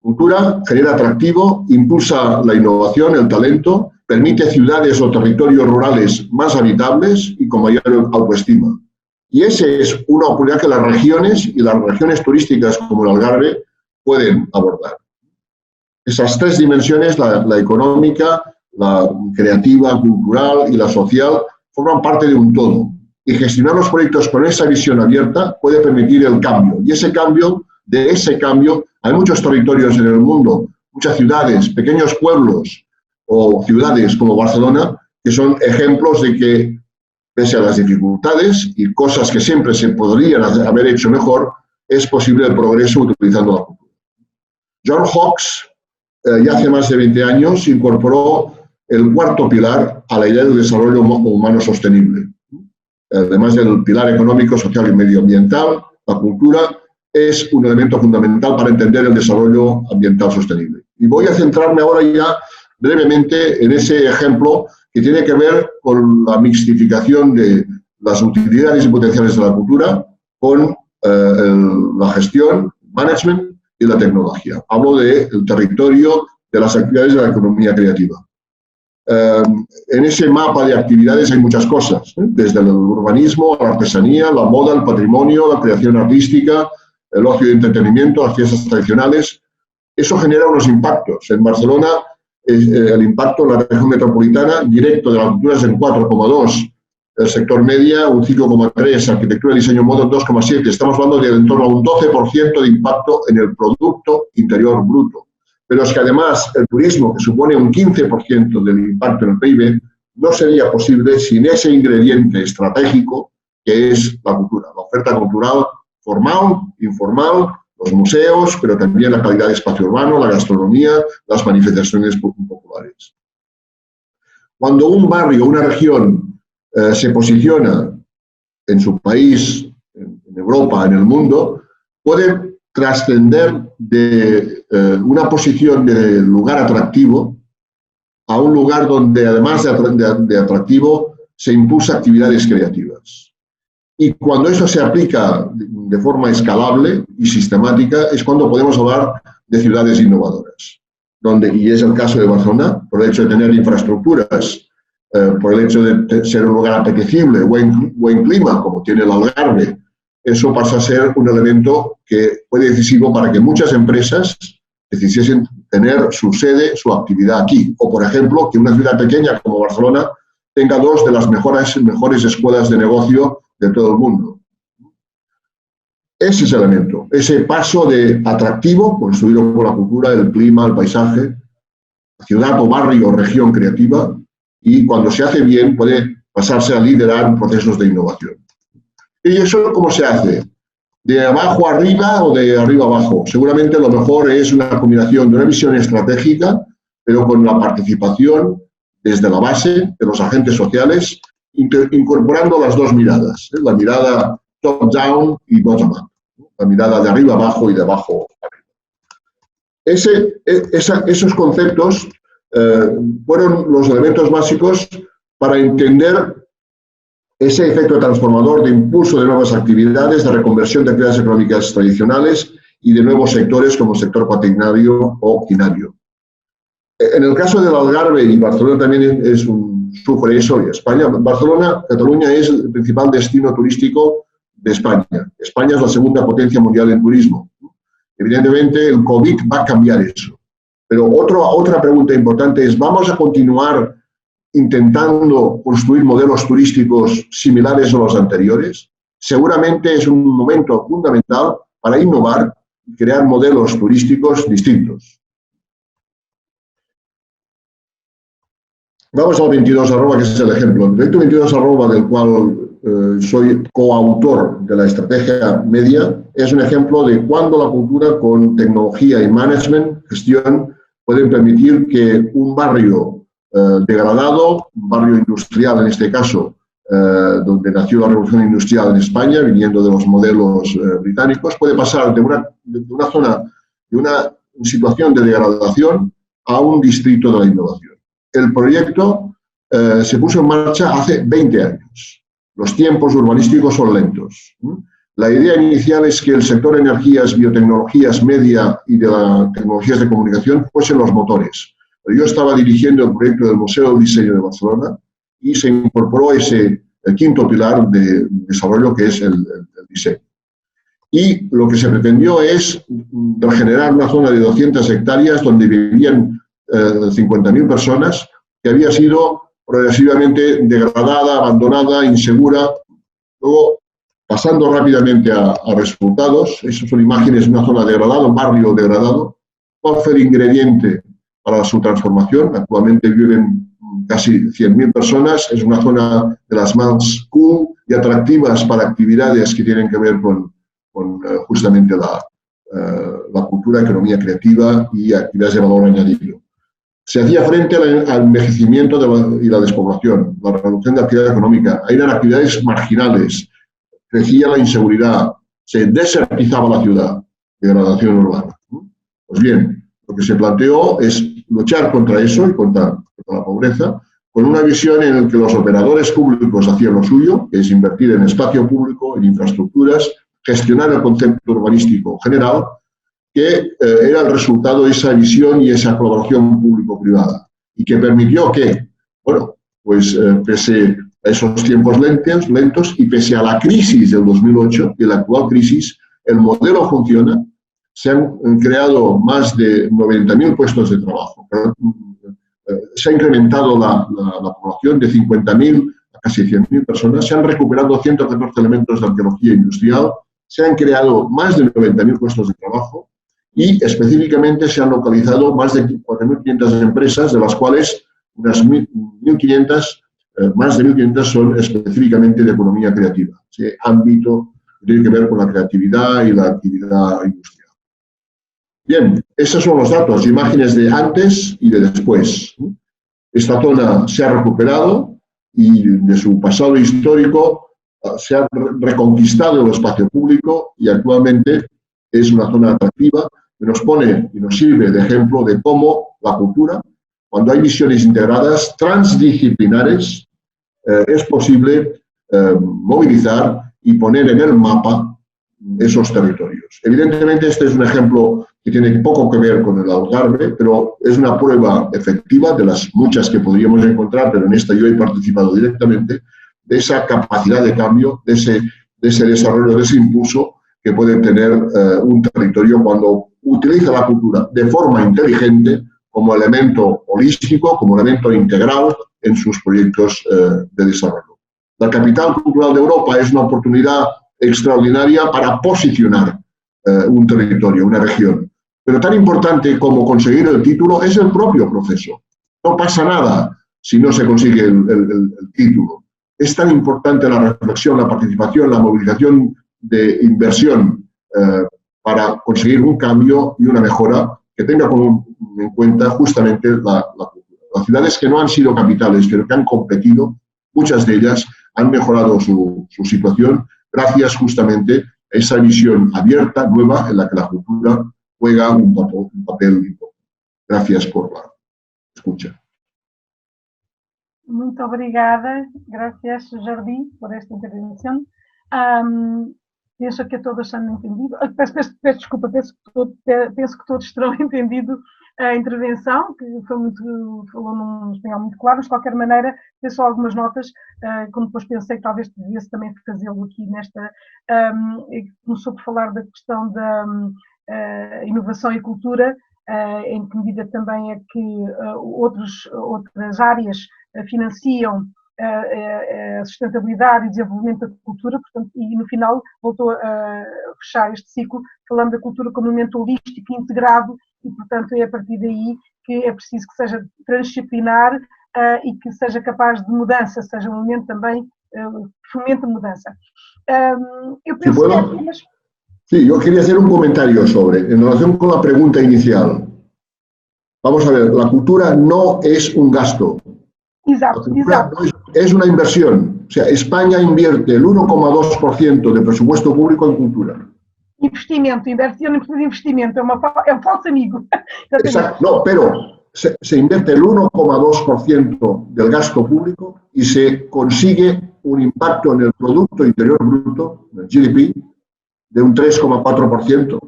Cultura genera atractivo, impulsa la innovación, el talento, permite ciudades o territorios rurales más habitables y con mayor autoestima. Y esa es una oportunidad que las regiones turísticas como el Algarve pueden abordar. Esas tres dimensiones, la económica, la creativa, cultural y la social, forman parte de un todo. Y gestionar los proyectos con esa visión abierta puede permitir el cambio. Y de ese cambio, hay muchos territorios en el mundo, muchas ciudades, pequeños pueblos o ciudades como Barcelona, que son ejemplos de que pese a las dificultades y cosas que siempre se podrían haber hecho mejor, es posible el progreso utilizando la cultura. John Hawkes, ya hace más de 20 años, incorporó el cuarto pilar a la idea del desarrollo humano sostenible. Además del pilar económico, social y medioambiental, la cultura es un elemento fundamental para entender el desarrollo ambiental sostenible. Y voy a centrarme ahora ya brevemente en ese ejemplo que tiene que ver con la mixtificación de las utilidades y potenciales de la cultura con la gestión, management y la tecnología. Hablo del territorio de las actividades de la economía creativa. En ese mapa de actividades hay muchas cosas, desde el urbanismo, la artesanía, la moda, el patrimonio, la creación artística, el ocio y entretenimiento, las fiestas tradicionales. Eso genera unos impactos. En Barcelona, el impacto en la región metropolitana directo de la cultura es en 4,2. El sector media, un 5,3. Arquitectura y diseño moda, 2,7. Estamos hablando de en torno a un 12% de impacto en el Producto Interior Bruto. Pero es que además el turismo, que supone un 15% del impacto en el PIB, no sería posible sin ese ingrediente estratégico que es la cultura, la oferta cultural formal, informal, los museos, pero también la calidad de espacio urbano, la gastronomía, las manifestaciones populares. Cuando un barrio, una región se posiciona en su país, en Europa, en el mundo, puede trascender de una posición de lugar atractivo a un lugar donde, además de atractivo, se impulsa actividades creativas. Y cuando eso se aplica de forma escalable y sistemática, es cuando podemos hablar de ciudades innovadoras. Y es el caso de Barcelona, por el hecho de tener infraestructuras, por el hecho de ser un lugar apetecible, buen clima, como tiene el Algarve. Eso pasa a ser un elemento que fue decisivo para que muchas empresas decidiesen tener su sede, su actividad aquí. O, por ejemplo, que una ciudad pequeña como Barcelona tenga dos de las mejores escuelas de negocio de todo el mundo. Ese es el elemento, ese paso de atractivo, construido por la cultura, el clima, el paisaje, ciudad o barrio o región creativa, y cuando se hace bien puede pasarse a liderar procesos de innovación. ¿Y eso cómo se hace? ¿De abajo arriba o de arriba abajo? Seguramente lo mejor es una combinación de una visión estratégica, pero con la participación desde la base de los agentes sociales, incorporando las dos miradas, la mirada top-down y bottom-up, la mirada de arriba abajo y de abajo arriba. Esos conceptos fueron los elementos básicos para entender ese efecto transformador de impulso de nuevas actividades, de reconversión de actividades económicas tradicionales y de nuevos sectores como el sector patrinario o quinario. En el caso del Algarve, y Barcelona también sufre eso, y España, Cataluña es el principal destino turístico de España. España es la segunda potencia mundial en turismo. Evidentemente, el COVID va a cambiar eso. Pero otra pregunta importante es, ¿vamos a continuar intentando construir modelos turísticos similares a los anteriores? Seguramente es un momento fundamental para innovar y crear modelos turísticos distintos. Vamos al 22@, que ese es el ejemplo. El proyecto 22@, del cual soy coautor de la estrategia media, es un ejemplo de cuándo la cultura con tecnología y management, gestión, pueden permitir que un barrio degradado, un barrio industrial en este caso, donde nació la revolución industrial en España, viniendo de los modelos británicos, puede pasar de una zona, de una situación de degradación a un distrito de la innovación. El proyecto se puso en marcha hace 20 años. Los tiempos urbanísticos son lentos. La idea inicial es que el sector de energías, biotecnologías, media y de las tecnologías de comunicación fuesen los motores. Pero yo estaba dirigiendo el proyecto del Museo del Diseño de Barcelona y se incorporó el quinto pilar de desarrollo, que es el diseño. Y lo que se pretendió es regenerar una zona de 200 hectáreas donde vivían 50.000 personas, que había sido progresivamente degradada, abandonada, insegura. Luego, pasando rápidamente a resultados, esas son imágenes de una zona degradada, un barrio degradado. ¿Cuál fue el ingrediente para su transformación? Actualmente viven casi 100.000 personas, es una zona de las más cool y atractivas para actividades que tienen que ver con justamente la cultura, economía creativa y actividades de valor añadido. Se hacía frente al envejecimiento y la despoblación, la reducción de actividad económica, eran actividades marginales, crecía la inseguridad, se desertizaba la ciudad, degradación urbana. Pues bien, lo que se planteó es luchar contra eso y contra la pobreza, con una visión en la que los operadores públicos hacían lo suyo, que es invertir en espacio público, en infraestructuras, gestionar el concepto urbanístico general, que era el resultado de esa visión y esa colaboración público-privada, y que permitió que, bueno, pues pese a esos tiempos lentos y pese a la crisis del 2008 y la actual crisis, el modelo funciona. Se han creado más de 90.000 puestos de trabajo. Se ha incrementado la población de 50.000 a casi 100.000 personas. Se han recuperado 114 elementos de arqueología industrial. Se han creado más de 90.000 puestos de trabajo y específicamente se han localizado más de 4.500 empresas, de las cuales unas 1.500, más de 1.500 son específicamente de economía creativa. Ese ámbito que tiene que ver con la creatividad y la actividad industrial. Bien, esos son los datos, imágenes de antes y de después. Esta zona se ha recuperado y de su pasado histórico se ha reconquistado el espacio público y actualmente es una zona atractiva que nos pone y nos sirve de ejemplo de cómo la cultura, cuando hay visiones integradas, transdisciplinares, es posible movilizar y poner en el mapa esos territorios. Evidentemente este es un ejemplo que tiene poco que ver con el Algarve, pero es una prueba efectiva de las muchas que podríamos encontrar, pero en esta yo he participado directamente, de esa capacidad de cambio, de ese desarrollo, de ese impulso que puede tener un territorio cuando utiliza la cultura de forma inteligente como elemento holístico, como elemento integral en sus proyectos de desarrollo. La capital cultural de Europa es una oportunidad extraordinaria para posicionar un territorio, una región. Pero tan importante como conseguir el título es el propio proceso. No pasa nada si no se consigue el título. Es tan importante la reflexión, la participación, la movilización de inversión para conseguir un cambio y una mejora que tenga en cuenta justamente la cultura. Las ciudades que no han sido capitales, pero que han competido, muchas de ellas han mejorado su situación gracias justamente a esa visión abierta, nueva, en la que la cultura juega un papel importante. Gracias por la escucha. Muito obrigada. Gracias, Jordi, por esta intervenção. Penso que todos han entendido. Peço desculpa, penso que todos terão entendido a intervenção, que falou num espanhol muito claro, mas de qualquer maneira, tenho só algumas notas, como depois pensei que talvez devesse também fazê-lo aqui nesta. Começou por falar da questão da inovação e cultura, em que medida também é que outras áreas financiam a sustentabilidade e desenvolvimento da cultura, portanto, e no final voltou a fechar este ciclo falando da cultura como um elemento holístico e integrado e, portanto, é a partir daí que é preciso que seja transdisciplinar e que seja capaz de mudança, seja um elemento também que fomente a mudança. Eu penso que apenas... Sí, yo quería hacer un comentario en relación con la pregunta inicial. Vamos a ver, la cultura no es un gasto. Exacto, no es una inversión. O sea, España invierte el 1,2% de presupuesto público en cultura. Investimento, inversión de investimento, é um falso amigo. Exacto, no, pero se invierte el 1,2% del gasto público y se consigue un impacto en el Producto Interior Bruto, en el GDP, de un 3,4%.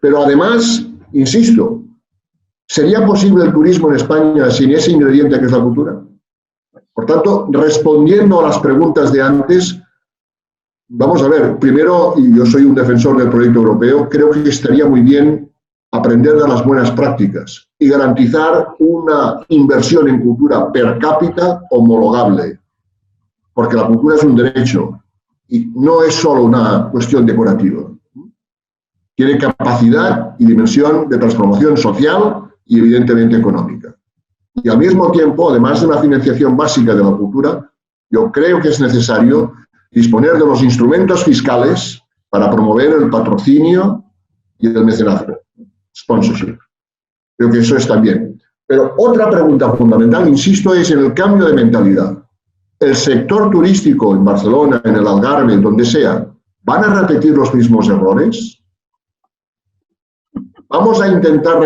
Pero además, insisto, ¿sería posible el turismo en España sin ese ingrediente que es la cultura? Por tanto, respondiendo a las preguntas de antes, vamos a ver, primero, y yo soy un defensor del proyecto europeo, creo que estaría muy bien aprender de las buenas prácticas y garantizar una inversión en cultura per cápita homologable, porque la cultura es un derecho y no es solo una cuestión decorativa. Tiene capacidad y dimensión de transformación social y evidentemente económica. Y al mismo tiempo, además de una financiación básica de la cultura, yo creo que es necesario disponer de los instrumentos fiscales para promover el patrocinio y el mecenazgo, sponsorship. Creo que eso está bien. Pero otra pregunta fundamental, insisto, es en el cambio de mentalidad. El sector turístico en Barcelona, en el Algarve, donde sea, ¿van a repetir los mismos errores? ¿Vamos a intentar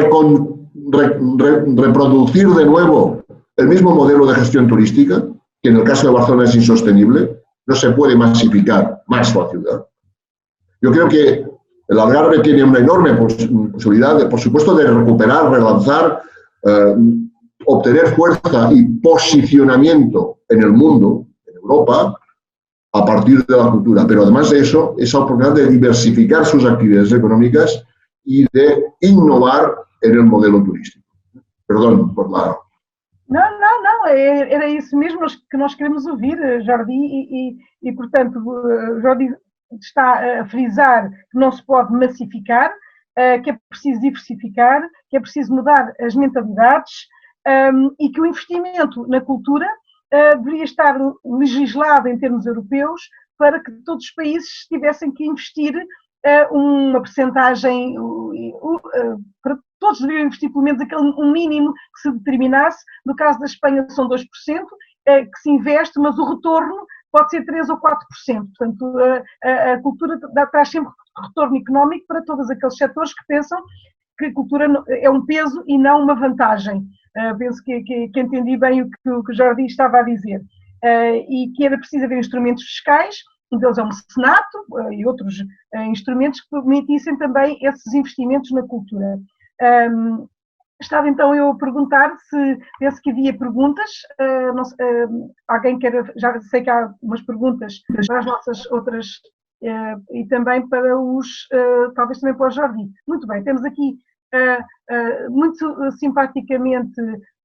reproducir de nuevo el mismo modelo de gestión turística, que en el caso de Barcelona es insostenible? No se puede masificar más la ciudad. Yo creo que el Algarve tiene una enorme posibilidad, por supuesto, de recuperar, relanzar, obtener fuerza y posicionamiento en el mundo, en Europa, a partir de la cultura. Pero además de eso, esa oportunidad de diversificar sus actividades económicas y de innovar en el modelo turístico. Perdón por la... Não, era isso mesmo que nós queremos ouvir, Jordi, e portanto, Jordi está a frisar que não se pode massificar, que é preciso diversificar, que é preciso mudar as mentalidades e que o investimento na cultura deveria estar legislado em termos europeus para que todos os países tivessem que investir uma percentagem, para todos deveriam investir pelo menos um mínimo que se determinasse. No caso da Espanha são 2%, que se investe, mas o retorno pode ser 3% ou 4%. Portanto, a cultura traz sempre retorno económico para todos aqueles setores que pensam que a cultura é um peso e não uma vantagem. Penso que entendi bem o que o Jordi estava a dizer. E que era preciso haver instrumentos fiscais, um deles é o mecenato e outros instrumentos que permitissem também esses investimentos na cultura. Estava então eu a perguntar se, penso que havia perguntas, alguém quer, já sei que há umas perguntas para as nossas outras e também para os, talvez também para o Jordi. Muito bem, temos aqui muito simpaticamente,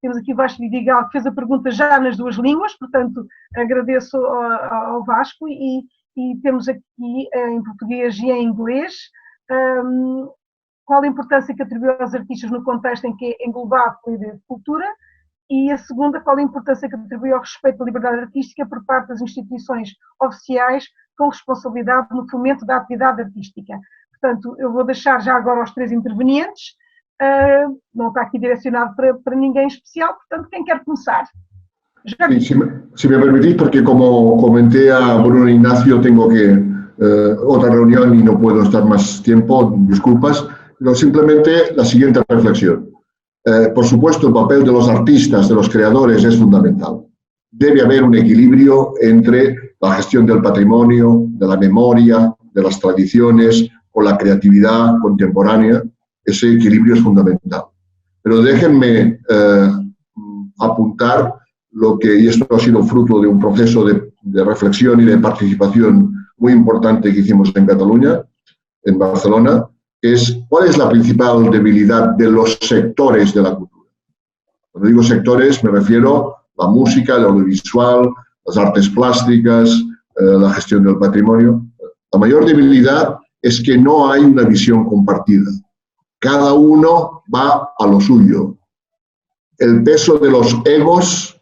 temos aqui o Vasco Vidigal que fez a pergunta já nas duas línguas, portanto agradeço ao Vasco e temos aqui em português e em inglês. Qual a importância que atribui aos artistas no contexto em que é englobado pela ideia de cultura? E a segunda, qual a importância que atribui ao respeito da liberdade artística por parte das instituições oficiais com responsabilidade no fomento da atividade artística? Portanto, eu vou deixar já agora aos três intervenientes, não está aqui direcionado para ninguém especial, portanto, quem quer começar? Sí, si me permitís, porque como comenté a Bruno Ignacio, tengo que otra reunión y no puedo estar más tiempo, disculpas, pero simplemente la siguiente reflexión. Por supuesto, el papel de los artistas, de los creadores, es fundamental. Debe haber un equilibrio entre la gestión del patrimonio, de la memoria, de las tradiciones, con la creatividad contemporánea. Ese equilibrio es fundamental. Pero déjenme apuntar lo que, y esto ha sido fruto de un proceso de reflexión y de participación muy importante que hicimos en Cataluña, en Barcelona, que es cuál es la principal debilidad de los sectores de la cultura. Cuando digo sectores me refiero a la música, el audiovisual, las artes plásticas, la gestión del patrimonio. La mayor debilidad es que no hay una visión compartida. Cada uno va a lo suyo. El peso de los egos,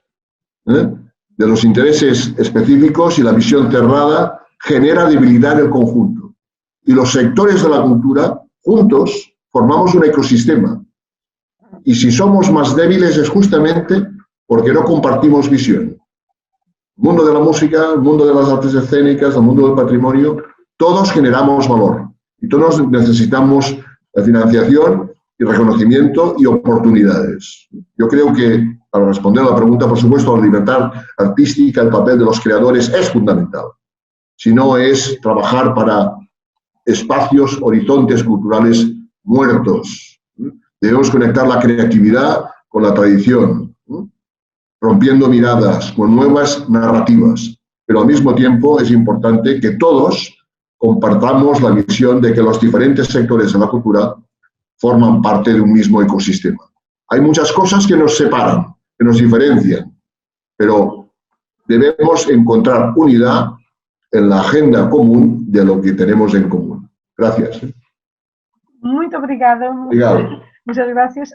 de los intereses específicos y la visión cerrada genera debilidad en el conjunto. Y los sectores de la cultura, juntos, formamos un ecosistema. Y si somos más débiles es justamente porque no compartimos visión. El mundo de la música, el mundo de las artes escénicas, el mundo del patrimonio, todos generamos valor. Y todos necesitamos financiación y reconocimiento y oportunidades. Yo creo que, para responder a la pregunta, por supuesto, la libertad artística, el papel de los creadores es fundamental. Si no es trabajar para espacios, horizontes culturales muertos. Debemos conectar la creatividad con la tradición, rompiendo miradas, con nuevas narrativas. Pero al mismo tiempo es importante que todos compartamos la visión de que los diferentes sectores de la cultura forman parte de un mismo ecosistema. Hay muchas cosas que nos separan, que nos diferencian, pero debemos encontrar unidad en la agenda común de lo que tenemos en común. Gracias. Muito obrigada. Obrigado. Muchas gracias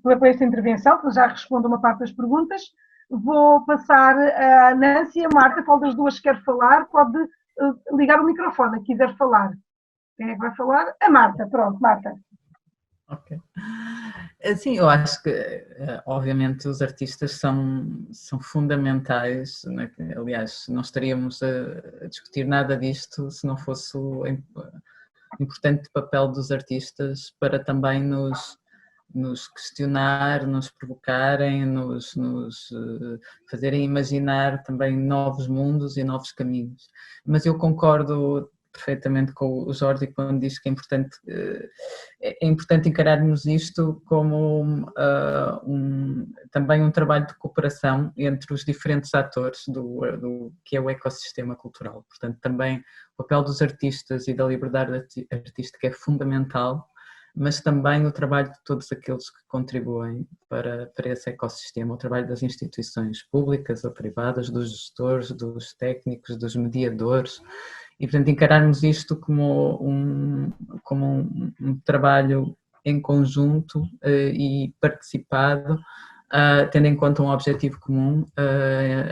por esta intervenção, que já respondo a uma parte das perguntas. Vou passar a Nancy e a Marta, qual das duas quer falar, pode ligar o microfone, se quiser falar. Quem é que vai falar? A Marta, pronto, Marta. Ok. Sim, eu acho que, obviamente, os artistas são fundamentais, né? Aliás, não estaríamos a discutir nada disto se não fosse o importante papel dos artistas para também nos questionar, nos provocarem, nos fazerem imaginar também novos mundos e novos caminhos. Mas eu concordo perfeitamente com o Jordi quando diz que é importante encararmos isto como também um trabalho de cooperação entre os diferentes atores do que é o ecossistema cultural. Portanto, também o papel dos artistas e da liberdade artística é fundamental, mas também o trabalho de todos aqueles que contribuem para esse ecossistema, o trabalho das instituições públicas ou privadas, dos gestores, dos técnicos, dos mediadores, e portanto encararmos isto como um trabalho em conjunto e participado, tendo em conta um objetivo comum,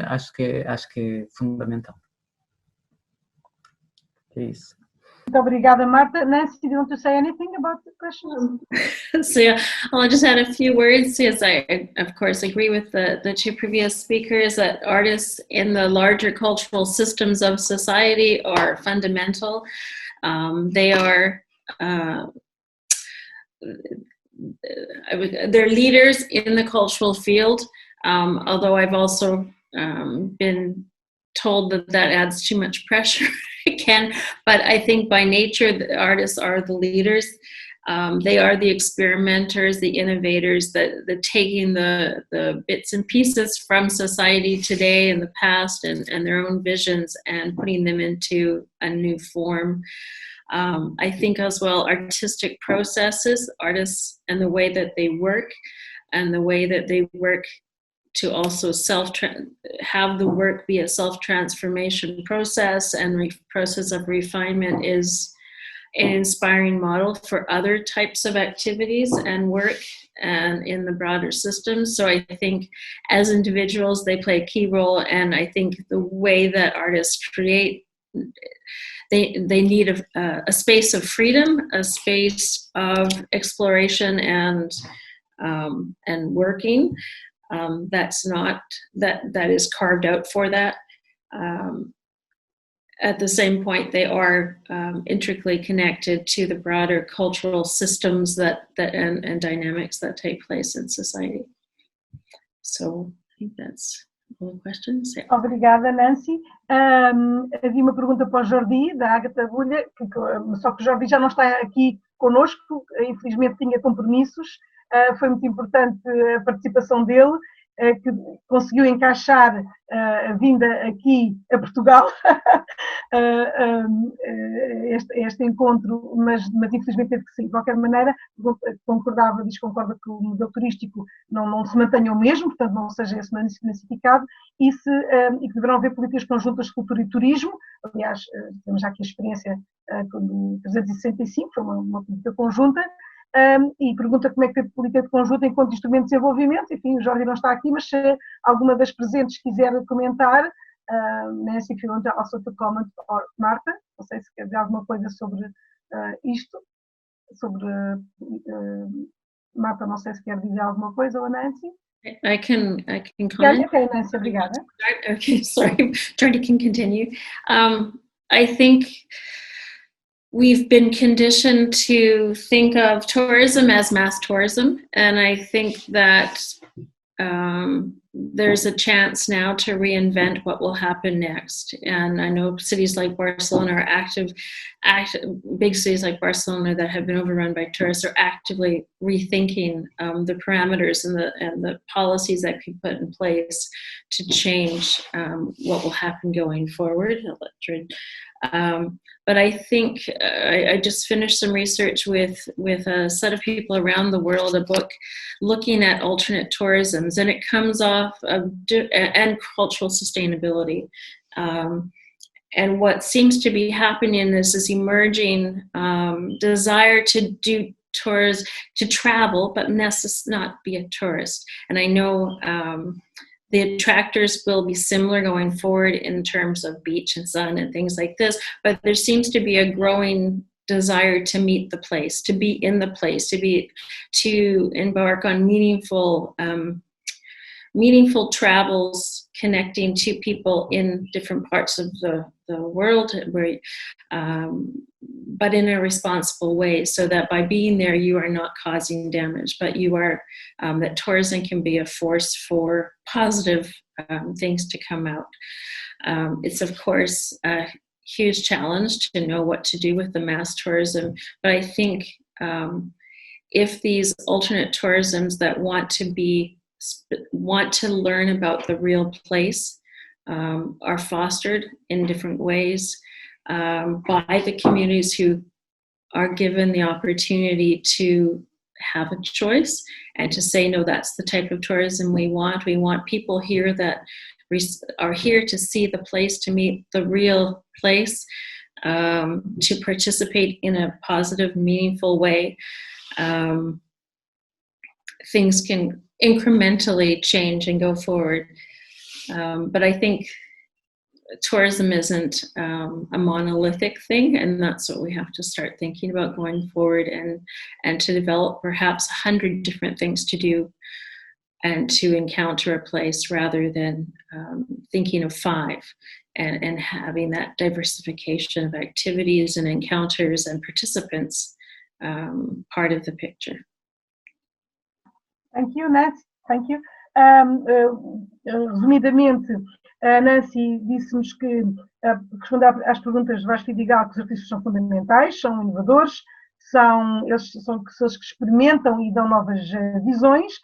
acho que é fundamental. É isso. Muito obrigada, Marta. Nancy, do you want to say anything about the question? So yeah, I'll just add a few words. Yes, I of course agree with the two previous speakers that artists in the larger cultural systems of society are fundamental. They are they're leaders in the cultural field, although I've also been told that adds too much pressure. It can, but I think by nature the artists are the leaders. They are the experimenters, the innovators, the taking the bits and pieces from society today and the past and their own visions and putting them into a new form. I think as well artistic processes, artists and the way that they work and the way that they work to also have the work be a self-transformation process and process of refinement is an inspiring model for other types of activities and work and in the broader system. So I think as individuals, they play a key role, and I think the way that artists create, they need a space of freedom, a space of exploration and working. That is carved out for that. At the same point, they are intricately connected to the broader cultural systems and dynamics that take place in society. So I think that's all the questions. Yeah. Obrigada, Nancy. Havia uma pergunta para o Jordi, da Ágata Bulha, só que o Jordi já não está aqui connosco, infelizmente tinha compromissos. Foi muito importante a participação dele, que conseguiu encaixar a vinda aqui a Portugal, este encontro, mas infelizmente teve que sair. De qualquer maneira, concorda que o modelo turístico não se mantenha o mesmo, portanto não seja esse massificado, e que deverão haver políticas conjuntas de cultura e turismo. Aliás, temos já aqui a experiência do 365, foi uma política conjunta. E pergunta como é que a política de conjunto enquanto instrumento de desenvolvimento. Enfim, o Jordi não está aqui, mas se alguma das presentes quiser comentar, Nancy, if you want also to comment, or Marta, não sei se quer dizer alguma coisa sobre isto, sobre Marta, não sei se quer dizer alguma coisa, ou Nancy. I can comment. Okay, Nancy, obrigada. Okay, sorry, Jordi can continue. I think we've been conditioned to think of tourism as mass tourism, and I think that there's a chance now to reinvent what will happen next. And I know cities like Barcelona are active, big cities like Barcelona that have been overrun by tourists are actively rethinking the parameters and the policies that can be put in place to change what will happen going forward. But I think I just finished some research with a set of people around the world, a book looking at alternate tourisms, and it comes off of and cultural sustainability. And what seems to be happening in this is emerging desire to do tours to travel, but not be a tourist. And I know the attractors will be similar going forward in terms of beach and sun and things like this, but there seems to be a growing desire to meet the place, to be in the place, to embark on meaningful travels, connecting to people in different parts of the world, but in a responsible way, so that by being there, you are not causing damage, but you are, that tourism can be a force for positive things to come out. It's, of course, a huge challenge to know what to do with the mass tourism, but I think if these alternate tourisms that want to learn about the real place are fostered in different ways by the communities who are given the opportunity to have a choice and to say, no, that's the type of tourism we want. We want people here that are here to see the place, to meet the real place, to participate in a positive, meaningful way. Things can incrementally change and go forward. But I think tourism isn't a monolithic thing, and that's what we have to start thinking about going forward, and to develop perhaps 100 different things to do and to encounter a place, rather than thinking of 5 and having that diversification of activities and encounters and participants part of the picture. Thank you, Nancy. Thank you. Resumidamente, a Nancy disse-nos que responder às perguntas de Vasco Vidigal, que os artistas são fundamentais, são inovadores, eles são pessoas que experimentam e dão novas visões,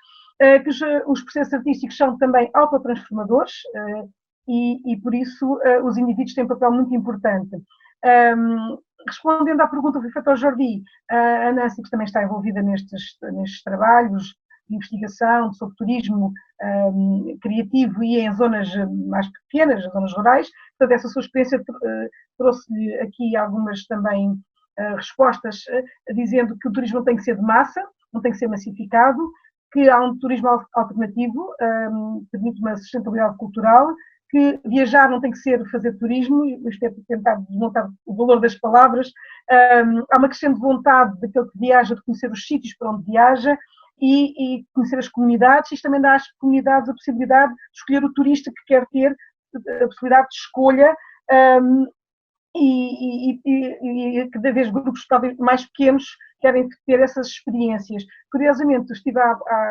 que os processos artísticos são também autotransformadores e por isso os indivíduos têm um papel muito importante. Respondendo à pergunta que foi feita ao Jordi, a Nancy, que também está envolvida nestes trabalhos de investigação sobre turismo criativo e em zonas mais pequenas, zonas rurais, portanto essa sua experiência trouxe-lhe aqui algumas também respostas, dizendo que o turismo não tem que ser de massa, não tem que ser massificado, que há um turismo alternativo, permite uma sustentabilidade cultural, que viajar não tem que ser fazer turismo, isto é tentar desmontar o valor das palavras, há uma crescente vontade daquele que viaja de conhecer os sítios para onde viaja e conhecer as comunidades. Isto também dá às comunidades a possibilidade de escolher o turista que quer ter, a possibilidade de escolha, e cada vez grupos talvez mais pequenos querem ter essas experiências. Curiosamente, estive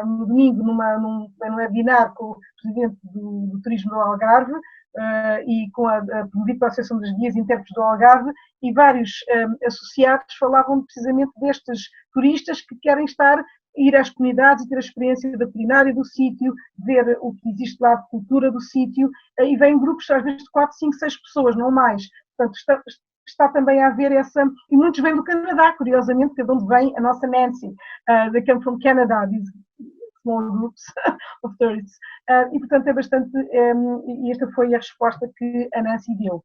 no domingo num webinar com o presidente do Turismo do Algarve e com promovido pela Associação dos Guias e Intérpretes do Algarve, e vários associados falavam precisamente destes turistas que querem ir às comunidades e ter a experiência da culinária do sítio, ver o que existe lá de cultura do sítio, e vêm grupos às vezes de 4, 5, 6 pessoas, não mais. Portanto, está também a haver essa... E muitos vêm do Canadá, curiosamente, que é de onde vem a nossa Nancy. They come from Canada, these small groups of tourists. E, portanto, é bastante... e esta foi a resposta que a Nancy deu.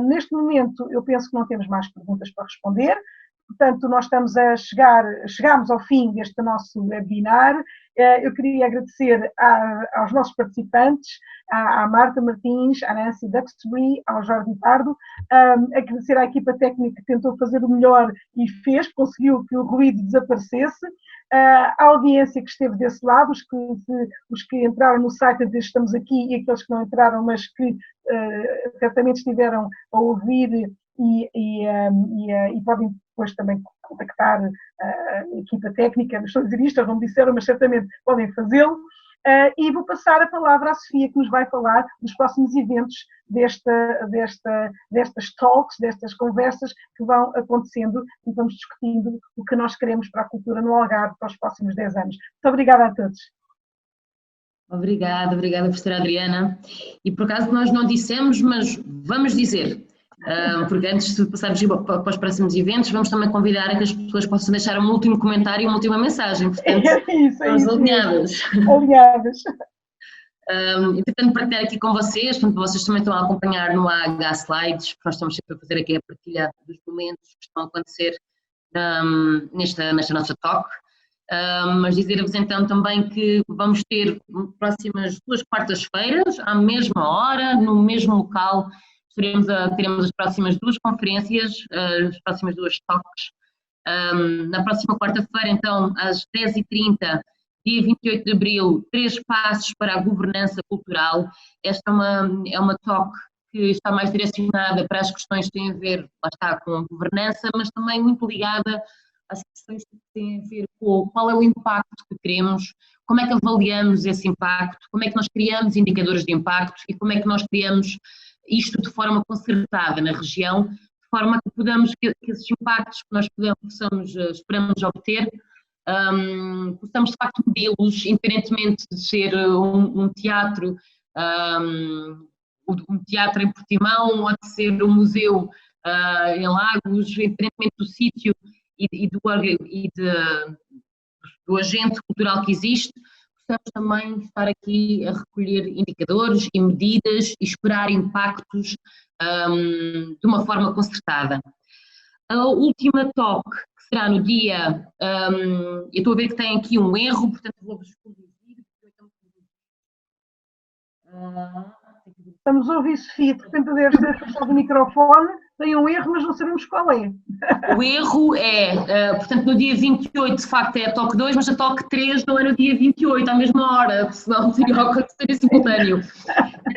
Neste momento, eu penso que não temos mais perguntas para responder. Portanto, nós chegamos ao fim deste nosso webinar. Eu queria agradecer aos nossos participantes, à Marta Martins, à Nancy Duxbury, ao Jordi Pardo, agradecer à equipa técnica que tentou fazer o melhor e conseguiu que o ruído desaparecesse, à audiência que esteve desse lado, os que entraram no site a dizer estamos aqui, e aqueles que não entraram, mas que certamente estiveram a ouvir e podem depois também contactar a equipa técnica. Estou a dizer isto, eles não me disseram, mas certamente podem fazê-lo. E vou passar a palavra à Sofia, que nos vai falar dos próximos eventos destas talks, destas conversas que vão acontecendo, e vamos discutindo o que nós queremos para a cultura no Algarve para os próximos 10 anos. Muito obrigada a todos. Obrigada, professora Adriana. E por acaso nós não dissemos, mas vamos dizer, porque antes de passarmos para os próximos eventos, vamos também convidar a que as pessoas possam deixar um último comentário e uma última mensagem. Portanto, estamos alinhadas. E tentando partilhar aqui com vocês, portanto, vocês também estão a acompanhar no AH Slides, nós estamos sempre a fazer aqui a partilha dos momentos que estão a acontecer nesta nossa talk. Mas dizer-vos então também que vamos ter próximas 2 quartas-feiras, à mesma hora, no mesmo local, teremos as próximas 2 conferências, as próximas 2 talks. Na próxima quarta-feira, então, às 10h30, dia 28 de abril, 3 passos para a governança cultural. Esta é uma talk que está mais direcionada para as questões que têm a ver, lá está, com a governança, mas também muito ligada às questões que têm a ver com qual é o impacto que queremos, como é que avaliamos esse impacto, como é que nós criamos indicadores de impacto e como é que nós criamos isto de forma concertada na região, de forma que podamos, que esses impactos que nós esperamos obter, possamos de facto medi-los, independentemente de ser um teatro, um teatro em Portimão, ou de ser um museu em Lagos, independentemente do sítio e do agente cultural que existe, possamos também estar aqui a recolher indicadores e medidas e esperar impactos de uma forma concertada. A última talk, que será no dia, eu estou a ver que tem aqui um erro, portanto vou-vos corrigir. Estamos a ouvir, Sofia, de repente deve ter fechado o microfone, tem um erro, mas não sabemos qual é. O erro é, portanto, no dia 28, de facto, é a talk 2, mas a talk 3 não é no dia 28, à mesma hora, senão seria acontecer em simultâneo.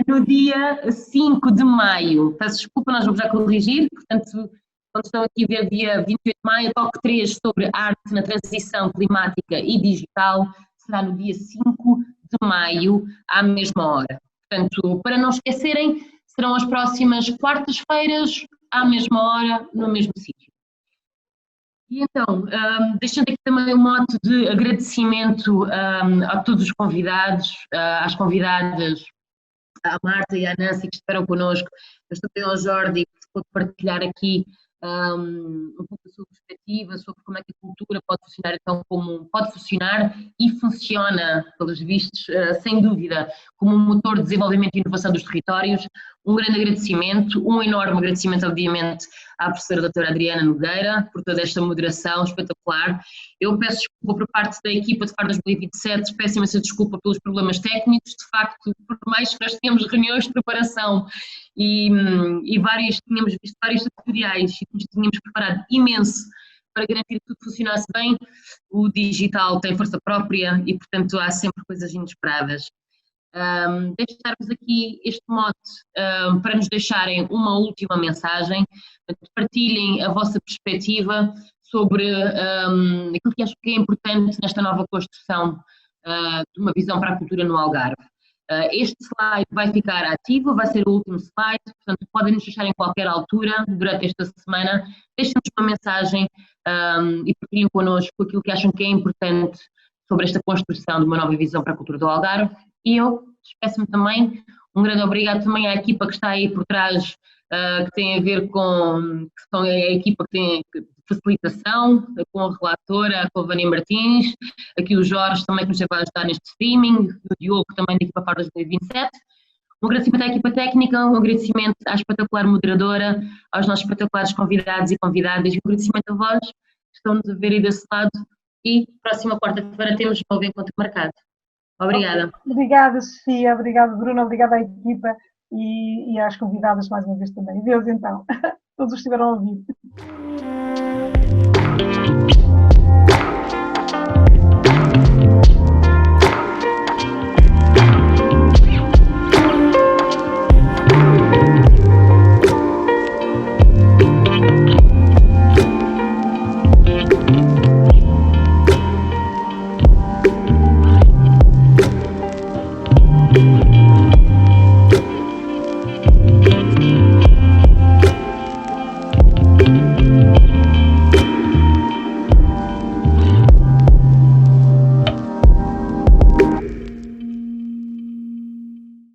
No dia 5 de maio, peço desculpa, nós vamos já corrigir, portanto, quando estão aqui a ver dia 28 de maio, a talk 3 sobre arte na transição climática e digital será no dia 5 de maio, à mesma hora. Portanto, para não esquecerem, serão as próximas quartas-feiras, à mesma hora, no mesmo sítio. E então, deixando aqui também um mote de agradecimento a todos os convidados, às convidadas, à Marta e à Nancy que estiveram connosco, mas também ao Jordi que pôde partilhar aqui um pouco da sua perspectiva sobre como é que a cultura pode funcionar, então como pode funcionar e funciona, pelos vistos, sem dúvida, como um motor de desenvolvimento e inovação dos territórios. Um grande agradecimento, um enorme agradecimento, obviamente, à professora doutora Adriana Nogueira por toda esta moderação espetacular. Eu peço desculpa por parte da equipa de FAR 2027, peço imensa desculpa pelos problemas técnicos, de facto, por mais que nós tenhamos reuniões de preparação e tínhamos visto vários tutoriais e tínhamos preparado imenso para garantir que tudo funcionasse bem, o digital tem força própria e, portanto, há sempre coisas inesperadas. Deixar-vos aqui este mote para nos deixarem uma última mensagem, partilhem a vossa perspectiva sobre aquilo que acho que é importante nesta nova construção de uma visão para a cultura no Algarve. Este slide vai ficar ativo, vai ser o último slide, portanto podem nos deixar em qualquer altura durante esta semana, deixem-nos uma mensagem e partilhem connosco aquilo que acham que é importante sobre esta construção de uma nova visão para a cultura do Algarve. E eu despeço-me também, um grande obrigado também à equipa que está aí por trás, que tem a ver com a equipa que tem de facilitação, com a relatora, com a Vânia Martins, aqui o Jorge também que nos vai ajudar neste streaming, o Diogo também da equipa FAR 2027. Um agradecimento à equipa técnica, um agradecimento à espetacular moderadora, aos nossos espetaculares convidados e convidadas, e um agradecimento a vós que estão-nos a ver aí desse lado, e próxima quarta-feira temos um novo encontro marcado. Obrigada. Obrigada, Sofia, obrigada, Bruno, obrigada à equipa e às convidadas mais uma vez também. Adeus, então. Todos estiveram a ouvir.